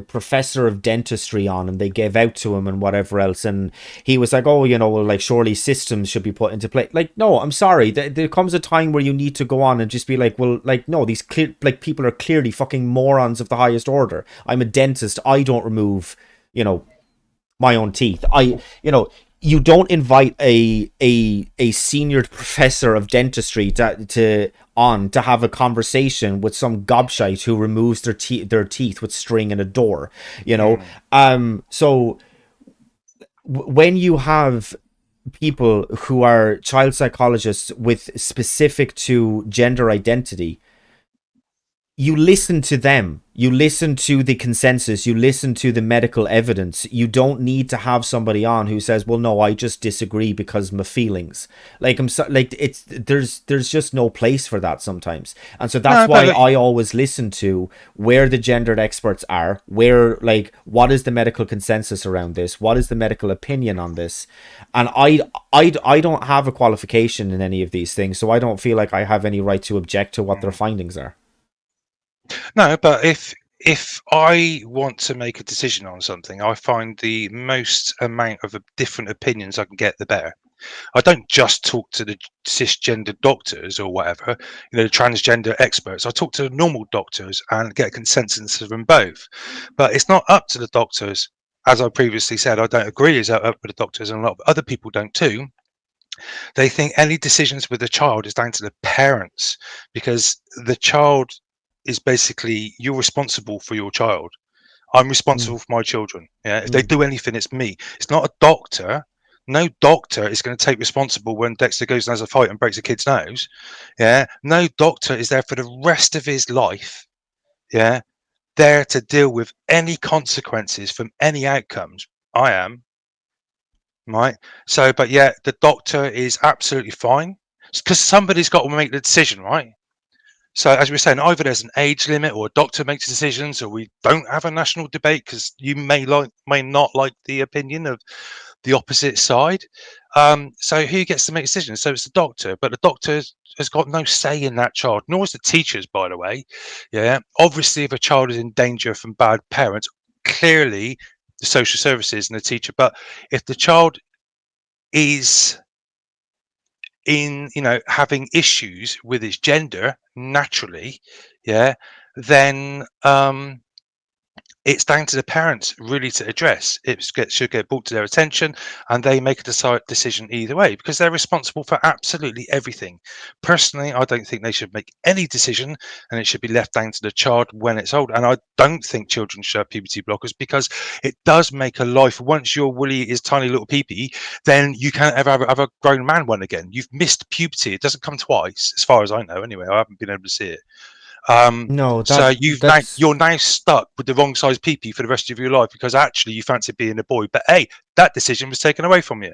professor of dentistry on, and they gave out to him and whatever else. And he was like, oh, well, like, surely systems should be put into play. Like, no, I'm sorry. There comes a time where you need to go on and just be like, well, like, no, these people are clearly fucking morons of the highest order. I'm a dentist. I don't remove, my own teeth. You don't invite a senior professor of dentistry to have a conversation with some gobshite who removes their teeth with string and a door. So when you have people who are child psychologists with specific to gender identity, you listen to them, you listen to the consensus, you listen to the medical evidence. You don't need to have somebody on who says, well, no, I just disagree because my feelings. Like, there's just no place for that sometimes. And so that's No, why but I always listen to where the gendered experts are, where, like, what is the medical consensus around this, what is the medical opinion on this. And I don't have a qualification in any of these things, so I don't feel like I have any right to object to what their findings are. no, but if I want to make a decision on something, I find the most amount of different opinions I can get, the better. I don't just talk to the cisgender doctors or whatever, transgender experts. I talk to normal doctors and get a consensus from both. But it's not up to the doctors. As I previously said, I don't agree it's up to the doctors, and a lot of other people don't too. They think any decisions with the child is down to the parents, because the child is basically, you're responsible for your child. I'm Mm, responsible for my children. Yeah, if they mm, do anything, it's me. It's not a doctor. No doctor is going to take responsible when Dexter goes and has a fight and breaks a kid's nose. Yeah, no doctor is there for the rest of his life. Yeah, there to deal with any consequences from any outcomes. I am, right. So, but yeah, the doctor is absolutely fine, because somebody's got to make the decision, right? So, as we were saying, either there's an age limit, or a doctor makes decisions, or we don't have a national debate because you may not like the opinion of the opposite side. So, who gets to make decisions? So it's the doctor, but the doctor has got no say in that child, nor is the teachers, by the way. Yeah, obviously, if a child is in danger from bad parents, clearly the social services and the teacher. But if the child is in, having issues with his gender naturally, yeah, then it's down to the parents really to address. Should get brought to their attention, and they make a decision either way, because they're responsible for absolutely everything. Personally, I don't think they should make any decision, and it should be left down to the child when it's old. And I don't think children should have puberty blockers, because it does make a life. Once your willy is tiny little peepee, then you can't ever have a grown man one again. You've missed puberty. It doesn't come twice, as far as I know. Anyway, I haven't been able to see it. no, So that's you're now stuck with the wrong size peepee for the rest of your life, because actually you fancy being a boy, but hey, that decision was taken away from you.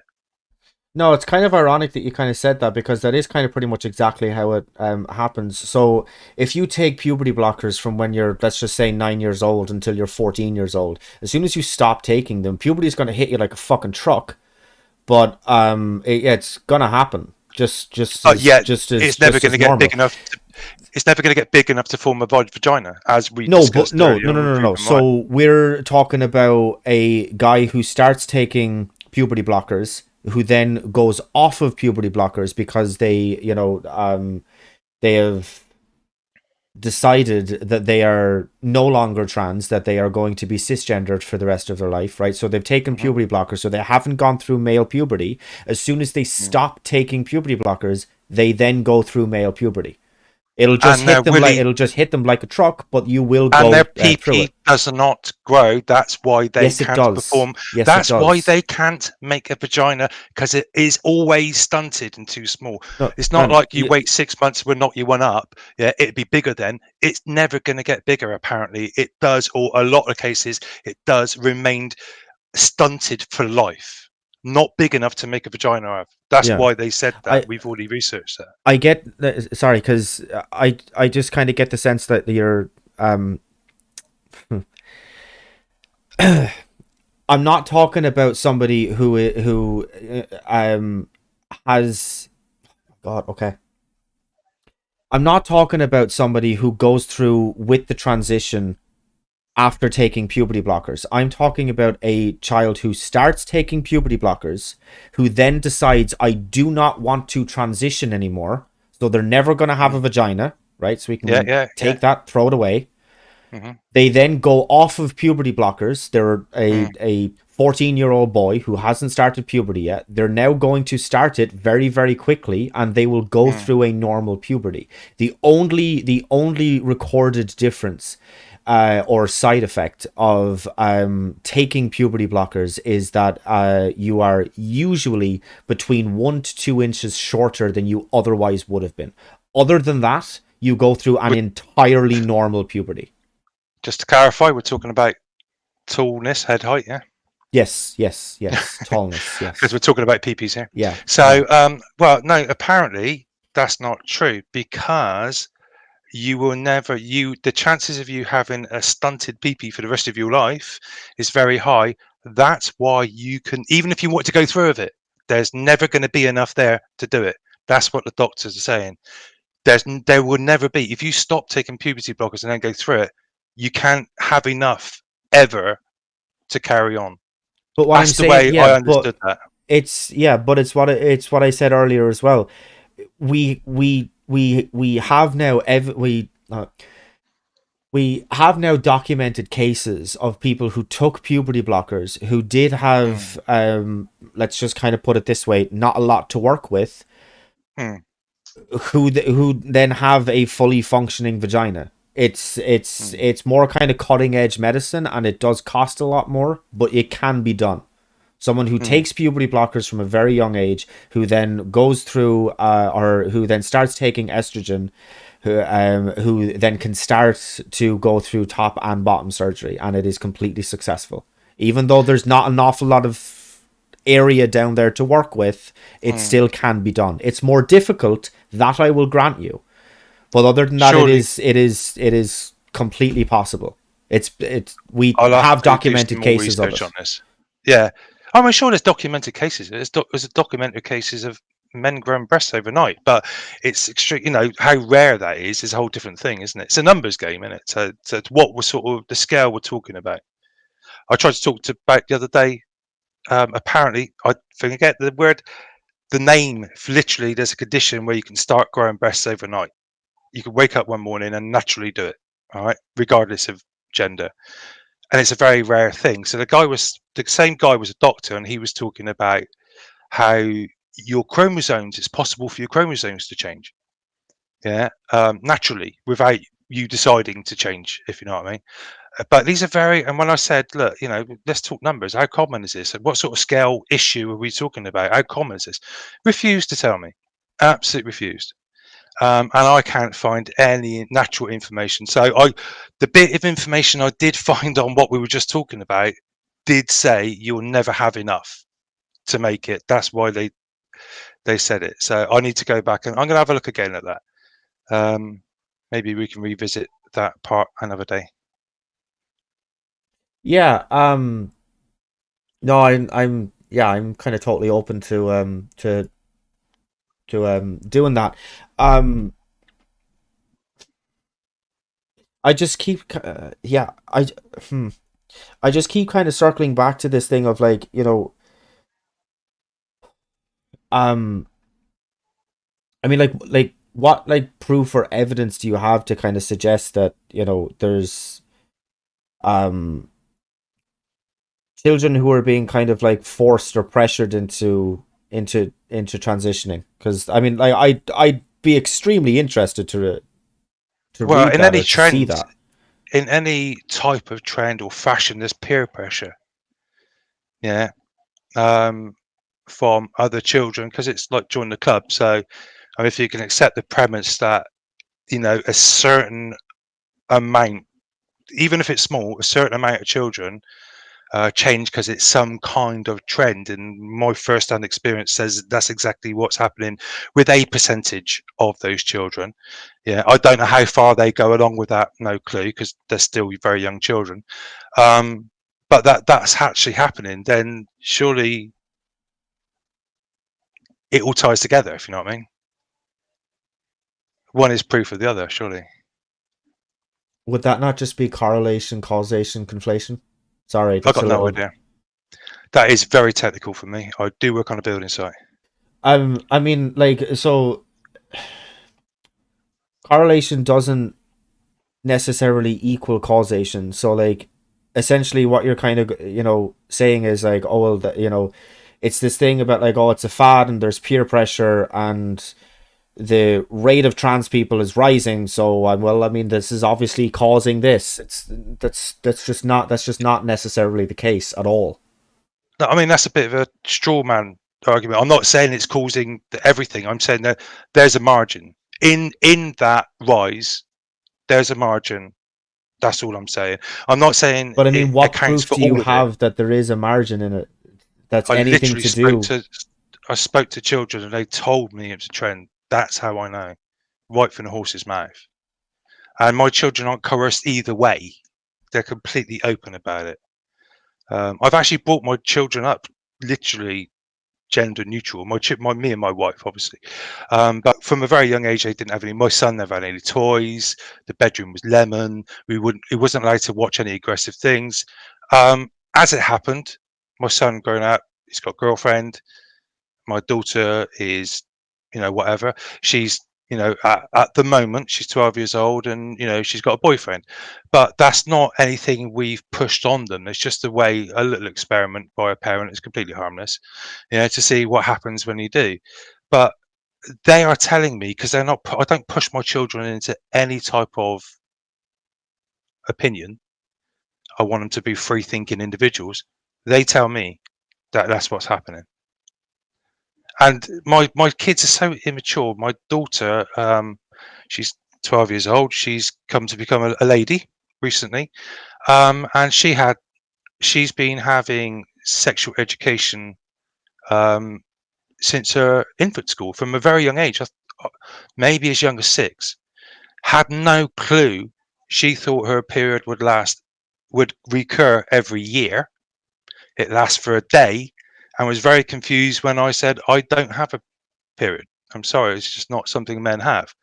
No, it's kind of ironic that you kind of said that, because that is kind of pretty much exactly how it happens. So if you take puberty blockers from when you're, let's just say, 9 years old until you're 14 years old, as soon as you stop taking them, puberty is going to hit you like a fucking truck. But it's gonna happen. Just Yeah, just as it's never just going as to get big normal. enough. it's never going to get big enough to form a vagina, as we No, but discussed no, earlier no, no, on no, with no, no. Ruben Ryan. So we're talking about a guy who starts taking puberty blockers, who then goes off of puberty blockers because they have decided that they are no longer trans, that they are going to be cisgendered for the rest of their life, right? So they've taken Mhm. puberty blockers, so they haven't gone through male puberty. As soon as they Mm. stop taking puberty blockers, they then go through male puberty. It'll just And hit they're them like really it'll just hit them like a truck, but you will and their go through PP it. does not grow. That's why they Yes, it can't does. perform. Yes, it That's why does. they can't make a vagina, because it is always stunted and too small. No, It's not man. like you wait 6 months, we'll knock you one up. Yeah, it'd be bigger then. It's never going to get bigger. Apparently, it does, or a lot of cases, it does remain stunted for life, not big enough to make a vagina of. That's Yeah. why they said that. I We've already researched that. I get sorry, because I just kind of get the sense that you're I'm not talking about somebody who has God. Okay. I'm not talking about somebody who goes through with the transition after taking puberty blockers. I'm talking about a child who starts taking puberty blockers, who then decides, I do not want to transition anymore. So they're never going to have a Mm. vagina, right? So we Yeah, can yeah, take yeah. that, throw it away. Hmm. They then go off of puberty blockers. They're Mm. a 14-year-old boy who hasn't started puberty yet. They're now going to start it very, very quickly, and they will go Mm. through a normal puberty. The only recorded difference or side effect of taking puberty blockers is that you are usually between 1 to 2 inches shorter than you otherwise would have been. Other than that, you go through an entirely normal puberty. Just to clarify, we're talking about tallness, head height, yeah, Yes, yes, yes. Tallness, because yes. we're talking about PPs here. Yeah, yeah. So, well, no, apparently that's not true, because you will never the chances of you having a stunted PP for the rest of your life is very high. That's why you can, even if you want to go through with it, there's never going to be enough there to do it. That's what the doctors are saying. There will never be, if you stop taking puberty blockers and then go through it, you can't have enough ever to carry on. But what I'm That's the saying, way yeah, I but understood that. it's what I said earlier as well. We have now we have now documented cases of people who took puberty blockers who did Mm, have let's just kind of put it this way, not a lot to work with, mm, who then have a fully functioning vagina. mm, It's more kind of cutting edge medicine, and it does cost a lot more, but it can be done. Someone who mm, takes puberty blockers from a very young age, who then goes through or who then starts taking estrogen, who then can start to go through top and bottom surgery, and it is completely successful. Even though there's not an awful lot of area down there to work with, it mm. still can be done. It's more difficult, that I will grant you, but other than that, Surely it is completely possible. We I'll have have to do some documented more cases of research it. on this. Yeah, I'm sure there's documented cases. There's documented cases of men growing breasts overnight, but it's extreme. You know how rare that is a whole different thing, isn't it? It's a numbers game, isn't it? So what we're sort of the scale we're talking about. I tried to talk to about the other day. Apparently, I forget the word, the name. Literally, there's a condition where you can start growing breasts overnight. You can wake up one morning and naturally do it. All right, regardless of gender, and it's a very rare thing. So the same guy was a doctor, and he was talking about how your chromosomes, it's possible for your chromosomes to change, yeah, naturally, without you deciding to change, if you know what I mean. But these are very, and when I said, look, let's talk numbers. How common is this? What sort of scale issue are we talking about? How common is this? Refused to tell me. Absolutely refused. And I can't find any natural information. So the bit of information I did find on what we were just talking about did say you'll never have enough to make it. That's why they said it. So I need to go back, and I'm going to have a look again at that. Maybe we can revisit that part another day. Yeah. No, I'm yeah, I'm kind of totally open to doing that. Um I just keep, yeah, hmm, I just keep kind of circling back to this thing of like, um, I mean, like what like proof or evidence do you have to kind of suggest that there's um children who are being kind of like forced or pressured into transitioning? Because I mean, like I'd be extremely interested to Well, read in that any or to see trend, that. in any type of trend or fashion, there's peer pressure. Yeah. Um, from other children because it's like join the club. So, I mean, if you can accept the premise that a certain amount, even if it's small, a certain amount of children change because it's some kind of trend. And my first-hand experience says that's exactly what's happening with a percentage of those children. Yeah, I don't know how far they go along with that, no clue, because they're still very young children. Um, but that's actually happening. Then surely it all ties together, if you know what I mean. One is proof of the other, surely. Would that not just be correlation, causation, conflation? Sorry, I that's got a no little. idea. That is very technical for me. I do work on a building site. I mean, like, so correlation doesn't necessarily equal causation. So, like, essentially, what you're kind of, saying is like, oh, well, it's this thing about like, oh, it's a fad and there's peer pressure and the rate of trans people is rising. So, well, I mean, this is obviously causing this. That's just not necessarily the case at all. No, I mean that's a bit of a straw man argument. I'm not saying it's causing everything. I'm saying that there's a margin in that rise. There's a margin. That's all I'm saying. I'm not saying But I it mean, what accounts proof for do you all of it. have that there is a margin in it that's I anything literally to spoke do? to I spoke to children and they told me it was a trend. That's how I know, right from the horse's mouth. And my children aren't coerced either way. They're completely open about it. I've actually brought my children up literally gender neutral. Me and my wife, obviously, but from a very young age, they didn't have any. My son never had any toys. The bedroom was lemon. He wasn't allowed to watch any aggressive things. As it happened, my son growing up, he's got a girlfriend. My daughter is, whatever. She's, at the moment, she's 12 years old and, she's got a boyfriend. But that's not anything we've pushed on them. It's just a little experiment by a parent. It's completely harmless, to see what happens when you do. But they are telling me because they're not, I don't push my children into any type of opinion. I want them to be free thinking individuals. They tell me that that's what's happening. And my kids are so immature. My daughter, she's 12 years old. She's come to become a lady recently, and she's been having sexual education um, since her infant school from a very young age, maybe as young as 6. Had no clue. She thought her period would recur every year. It lasts for a day, and was very confused when I said I don't have a period. I'm sorry, it's just not something men have.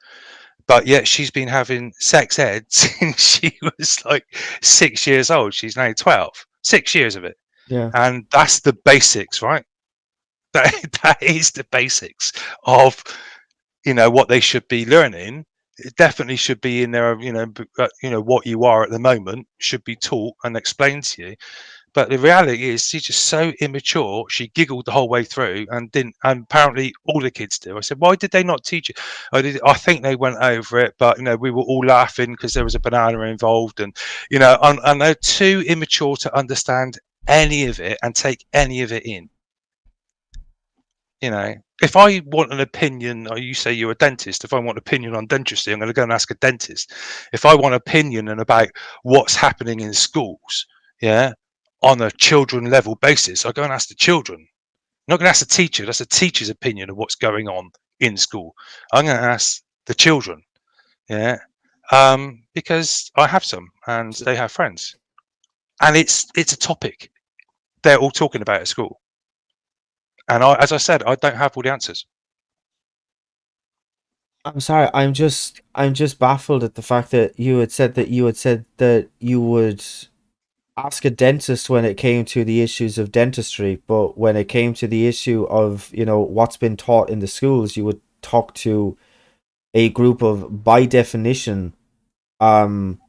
But yet she's been having sex ed since she was like 6 years old. She's now 12. 6 years of it. Yeah. And that's the basics, right? That that is the basics of what they should be learning. It definitely should be in there, what you are at the moment should be taught and explained to you. But the reality is, she's just so immature. She giggled the whole way through and didn't. And apparently, all the kids do. I said, "Why did they not teach it?" I think they went over it, but we were all laughing because there was a banana involved, and they're too immature to understand any of it and take any of it in. If I want an opinion, or you say you're a dentist, if I want an opinion on dentistry, I'm going to go and ask a dentist. If I want an opinion and about what's happening in schools, yeah, on a children level basis, I go and ask the children. I'm not going to ask the teacher. That's the teacher's opinion of what's going on in school. I'm going to ask the children, yeah, because I have some and So, they have friends, and it's a topic they're all talking about at school. And as I said, I don't have all the answers. I'm sorry. I'm just baffled at the fact that you had said that you would ask a dentist when it came to the issues of dentistry, but when it came to the issue of, what's been taught in the schools, you would talk to a group of, by definition, um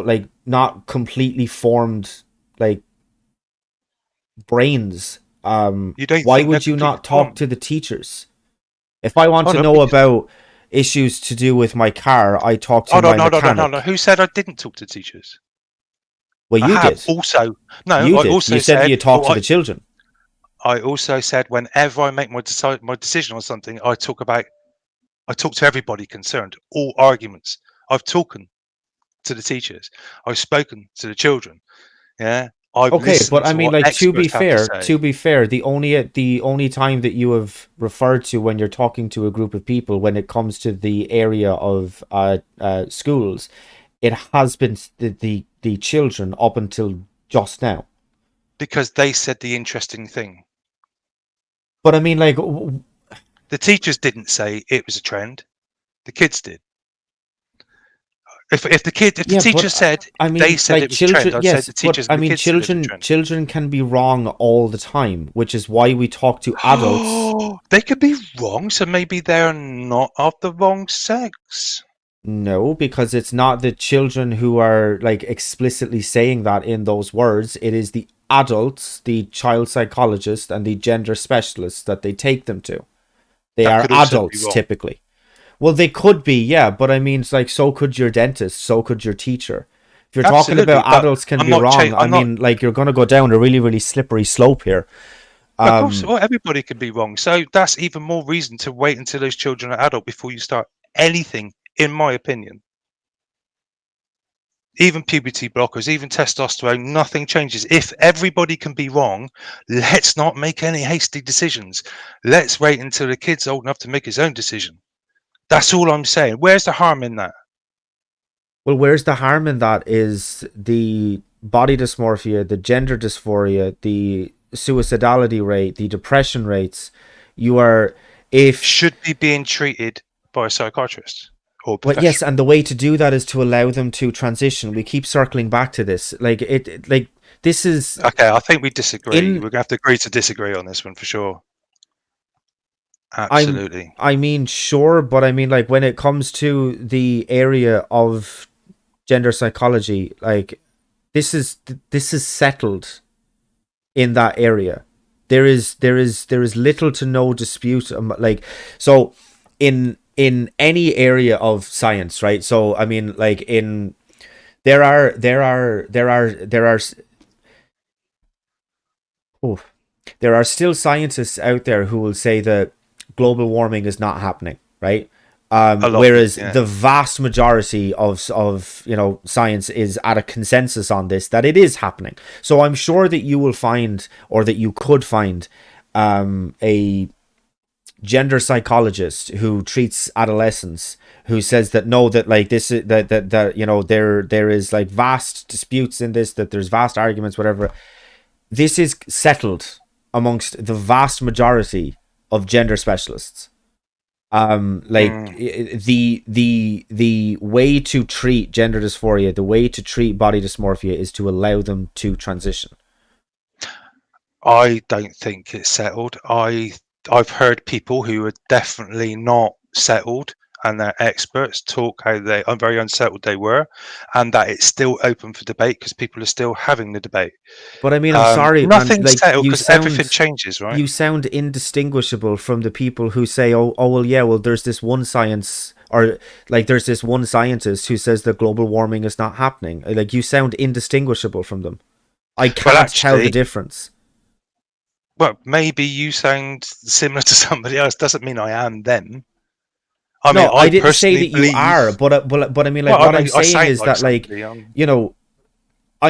like not completely formed, like, brains. You don't Why think they're would you completely not talk wrong? to the teachers? If I want Oh to no, know about issues to do with my car, I talk to oh no, my no, no, no, no, no. mechanic. Who said I didn't talk to teachers? Well, I you have did. also. No, You I did. You also said said. you talk Oh, to the children. I also said whenever I make my decision on something, I talk to everybody concerned, all arguments. I've talked to the teachers. I've spoken to the children. Yeah, I've Okay, but listened I to mean, what like, experts have to say. to be fair, the only time that you have referred to when you're talking to a group of people when it comes to the area of schools, it has been the children up until just now. Because they said the interesting thing. But I mean, like, The teachers didn't say it was a trend. The kids did. If the yeah, teacher but said I they mean, said like, it was a trend, children, I'd say yes, the but teachers I and the mean, kids said it was a children, trend. children can be wrong all the time, which is why we talk to adults. Oh, they could be wrong, so maybe they're not of the wrong sex. No, because it's not the children who are, like, explicitly saying that in those words. It is the adults, the child psychologist, and the gender specialists that they take them to. They That are could also be adults wrong. typically. Well, they could be, yeah, but I mean, it's like, so could your dentist, so could your teacher. If you're talking Absolutely, about but adults can I'm be not. wrong, I I'm not. mean, like, you're going to go down a really, really slippery slope here. Well, of course, Um, well, everybody can be wrong. So that's even more reason to wait until those children are adult before you start anything. In my opinion, even puberty blockers, even testosterone, nothing changes. If everybody can be wrong, let's not make any hasty decisions. Let's wait until the kid's old enough to make his own decision. That's all I'm saying. Where's the harm in that? well, where's the harm in that is the body dysmorphia, the gender dysphoria, the suicidality rate, the depression rates. You are, if, Should be being treated by a psychiatrist or a well, yes, professional. and the way to do that is to allow them to transition. We keep circling back to this. Like, this is Okay, I think we disagree. in, We're gonna have to agree to disagree on this one for sure. I'm, Absolutely. I mean, sure, but I mean, like, when it comes to the area of gender psychology, like, this is settled in that area. There is little to no dispute. Like, so in any area of science, right? So I mean, like, in there are oh, there are still scientists out there who will say that global warming is not happening, right? A lot of people, Whereas yeah. the vast majority of science is at a consensus on this, that it is happening. So I'm sure that you will find, or that you could find, a gender psychologist who treats adolescents, who says that no, that, like, this is that there is, like, vast disputes in this, that there's vast arguments, whatever. This is settled amongst the vast majority of gender specialists. Like, Mm. the way to treat gender dysphoria, the way to treat body dysmorphia, is to allow them to transition. I don't think it's settled. I've heard people who are definitely not settled and they're experts talk how they are very unsettled they were, and that it's still open for debate because people are still having the debate. But I mean, I'm sorry, man, Nothing's like, settled because everything changes, right? you sound indistinguishable from the people who say, oh, well, yeah, well, there's this one science, or, like, there's this one scientist who says that global warming is not happening. Like, you sound indistinguishable from them. I Well, can't tell the actually, difference. well, maybe you sound similar to somebody else. Doesn't mean I am them. I mean, No, I I didn't say personally that you are, believe. but I mean, like, Well, I what know I'm I saying sound is like that, like, somebody. you know,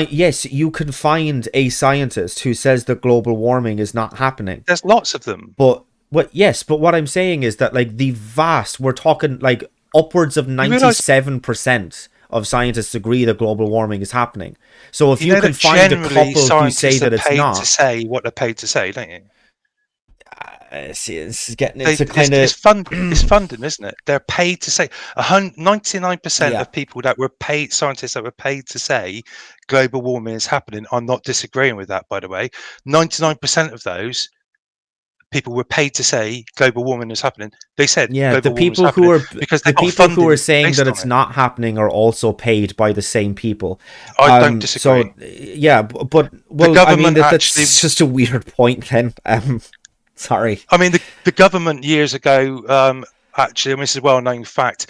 yes, you can find a scientist who says that global warming is not happening. There's lots of them. But what I'm saying is that, like, we're talking, like, upwards of You realise 97% of scientists agree that global warming is happening. So if You you know can that find a generally couple who say scientists are that it's paid to not, say what they're paid to say, don't you? See, it's getting They into kind of it's funding, isn't it? They're paid to say 99% yeah, of people that were paid, scientists that were paid to say global warming is happening. I'm not disagreeing with that, by the way. 99% of those people were paid to say global warming is happening. They said yeah. global warming is happening because they The got people who are funding saying that based on it's it. not happening are also paid by the same people. I don't disagree. So yeah, but The well, I mean government actually, that's just a weird point then. Sorry. I mean, the government years ago, actually, I mean, this is a well-known fact,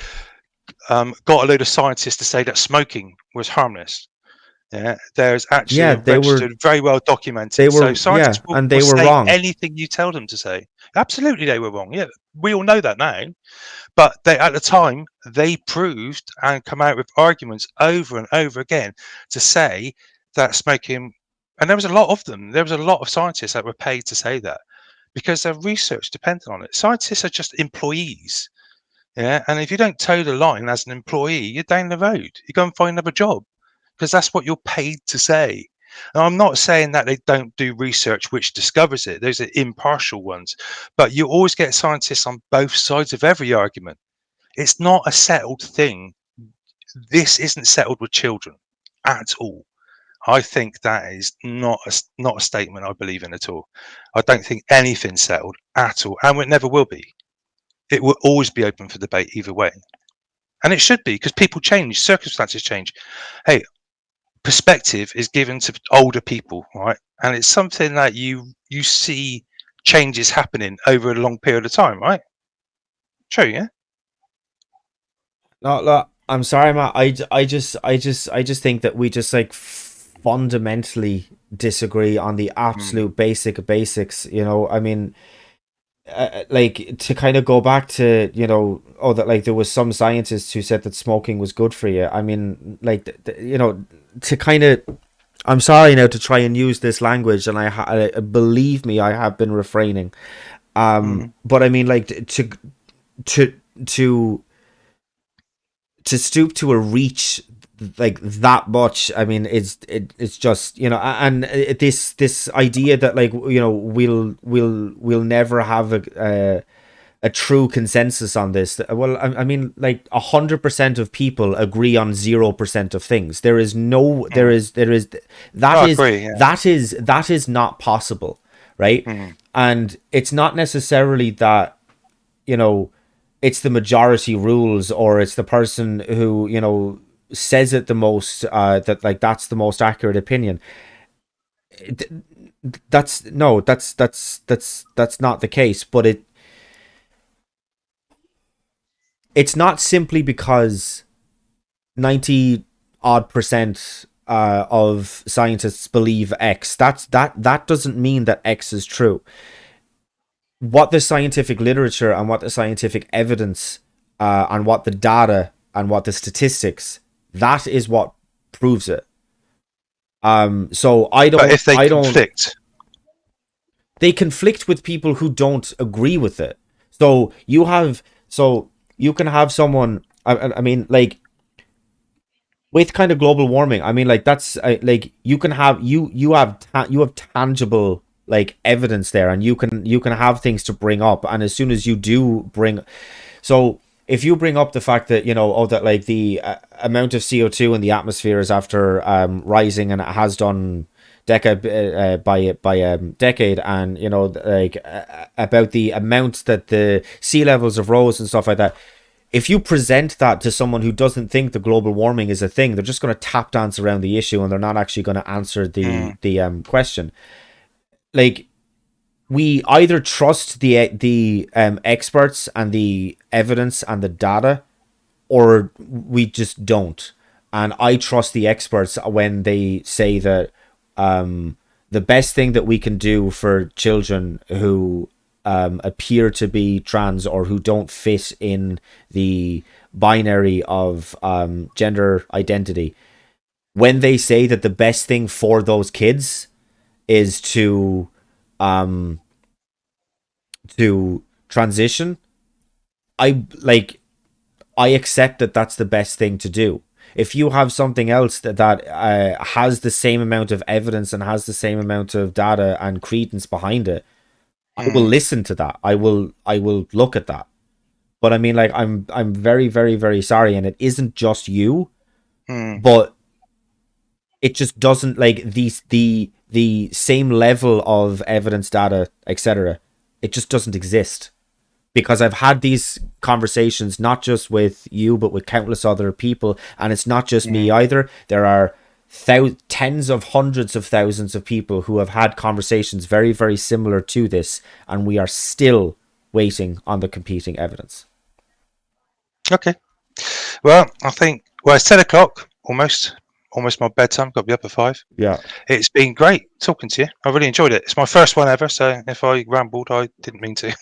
got a load of scientists to say that smoking was harmless. Yeah, there's actually Yeah, a registered, very well documented. So yeah, scientists and will they were say wrong. anything you tell them to say. Absolutely, they were wrong. Yeah, we all know that now. But they, at the time, they proved and come out with arguments over and over again to say that smoking, and there was a lot of them. There was a lot of scientists that were paid to say that because their research depended on it. Scientists are just employees. Yeah, and if you don't toe the line as an employee, you're down the road. You go and find another job because that's what you're paid to say. And I'm not saying that they don't do research which discovers it. Those are impartial ones. But you always get scientists on both sides of every argument. It's not a settled thing. This isn't settled with children at all. I think that is not a statement I believe in at all. I don't think anything's settled at all, and it never will be. It will always be open for debate either way. And it should be because people change, circumstances change. Hey, perspective is given to older people, right? And it's something that you see changes happening over a long period of time, right? True, yeah. No, look, I'm sorry, Matt. I just think that we just like fundamentally disagree on the Mm, absolute basics. You know, I mean, like to kind of go back to oh that like there was some scientists who said that smoking was good for you. I mean, like to kind of I'm sorry now to try and use this language, and believe me, I have been refraining. mm. But I mean, like to to to stoop to a reach like that much. I mean, it's just and this idea that like we'll never have a true consensus on this. Well, I mean, like 100% of people agree on 0% of things. There is no, Mm. there is I agree. Yeah. that is not possible, right? Mm. And it's not necessarily that you know it's the majority rules or it's the person who says it the most that like that's the most accurate opinion. That's no, that's not the case. But it's not simply because 90 odd percent of scientists believe X. That doesn't mean that X is true. What the scientific literature and what the scientific evidence and what the data and what the statistics, that is what proves it. So But if they I don't conflict, they conflict with people who don't agree with it. So you can have someone. I mean, like with kind of global warming. I mean, like that's like you can have you have tangible like evidence there, and you can have things to bring up. And as soon as you do bring, so if you bring up the fact that that like the amount of CO2 in the atmosphere is after rising, and it has done decade by decade, and like about the amount that the sea levels have rose and stuff like that. If you present that to someone who doesn't think the global warming is a thing, they're just going to tap dance around the issue, and they're not actually going to answer mm, the question. Like, we either trust the experts and the evidence and the data, or we just don't. And I trust the experts when they say that the best thing that we can do for children who appear to be trans or who don't fit in the binary of gender identity, when they say that the best thing for those kids is um, to transition, I like I accept that that's the best thing to do. If you have something else that has the same amount of evidence and has the same amount of data and credence behind it, I will Mm, listen to that. I will look at that. But I mean, like, I'm very, very, very sorry, and it isn't just you, mm, but it just doesn't, like, the same level of evidence, data, etc. It just doesn't exist, because I've had these conversations not just with you but with countless other people, and it's not just me mm. either. There are tens of hundreds of thousands of people who have had conversations very, very similar to this, and we are still waiting on the competing evidence. Okay. Well, I think it's 10 o'clock almost. Almost my bedtime. Got to be up at 5. Yeah, It's been great talking to you. I really enjoyed it. It's my first one ever, so if I rambled, I didn't mean to.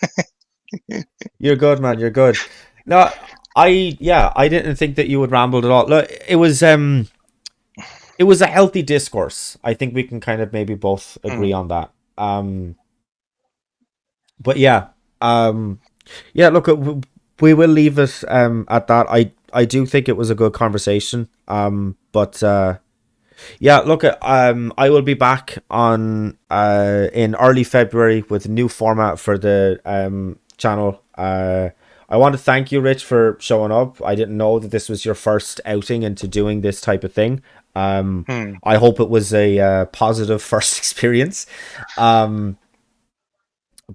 you're good, man. You're good. No, I didn't think that you would ramble at all. Look, it was a healthy discourse. I think we can kind of maybe both agree Mm, on that. But yeah, um, yeah. Look, we will leave it at that. I do think it was a good conversation. But yeah, look, I will be back on in early February with a new format for the channel. I want to thank you, Rich, for showing up. I didn't know that this was your first outing into doing this type of thing. mm. I hope it was a positive first experience. Um,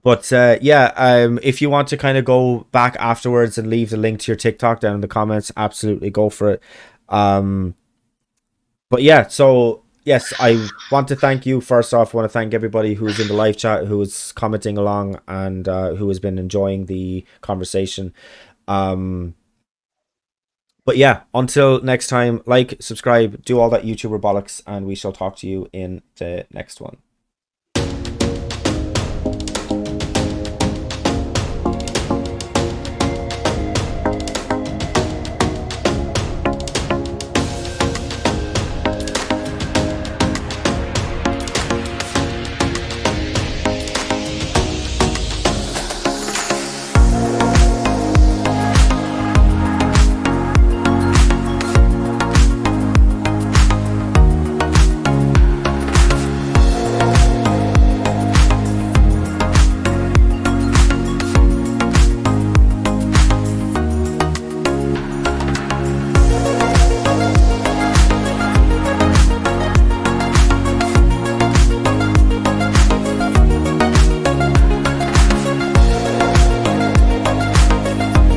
but yeah, if you want to kind of go back afterwards and leave the link to your TikTok down in the comments, absolutely go for it. Um, but yeah, so yes, I want to thank you first off. I want to thank everybody who's in the live chat, who is commenting along, and who has been enjoying the conversation. Um, but yeah, until next time, like, subscribe, do all that YouTuber bollocks, and we shall talk to you in the next one.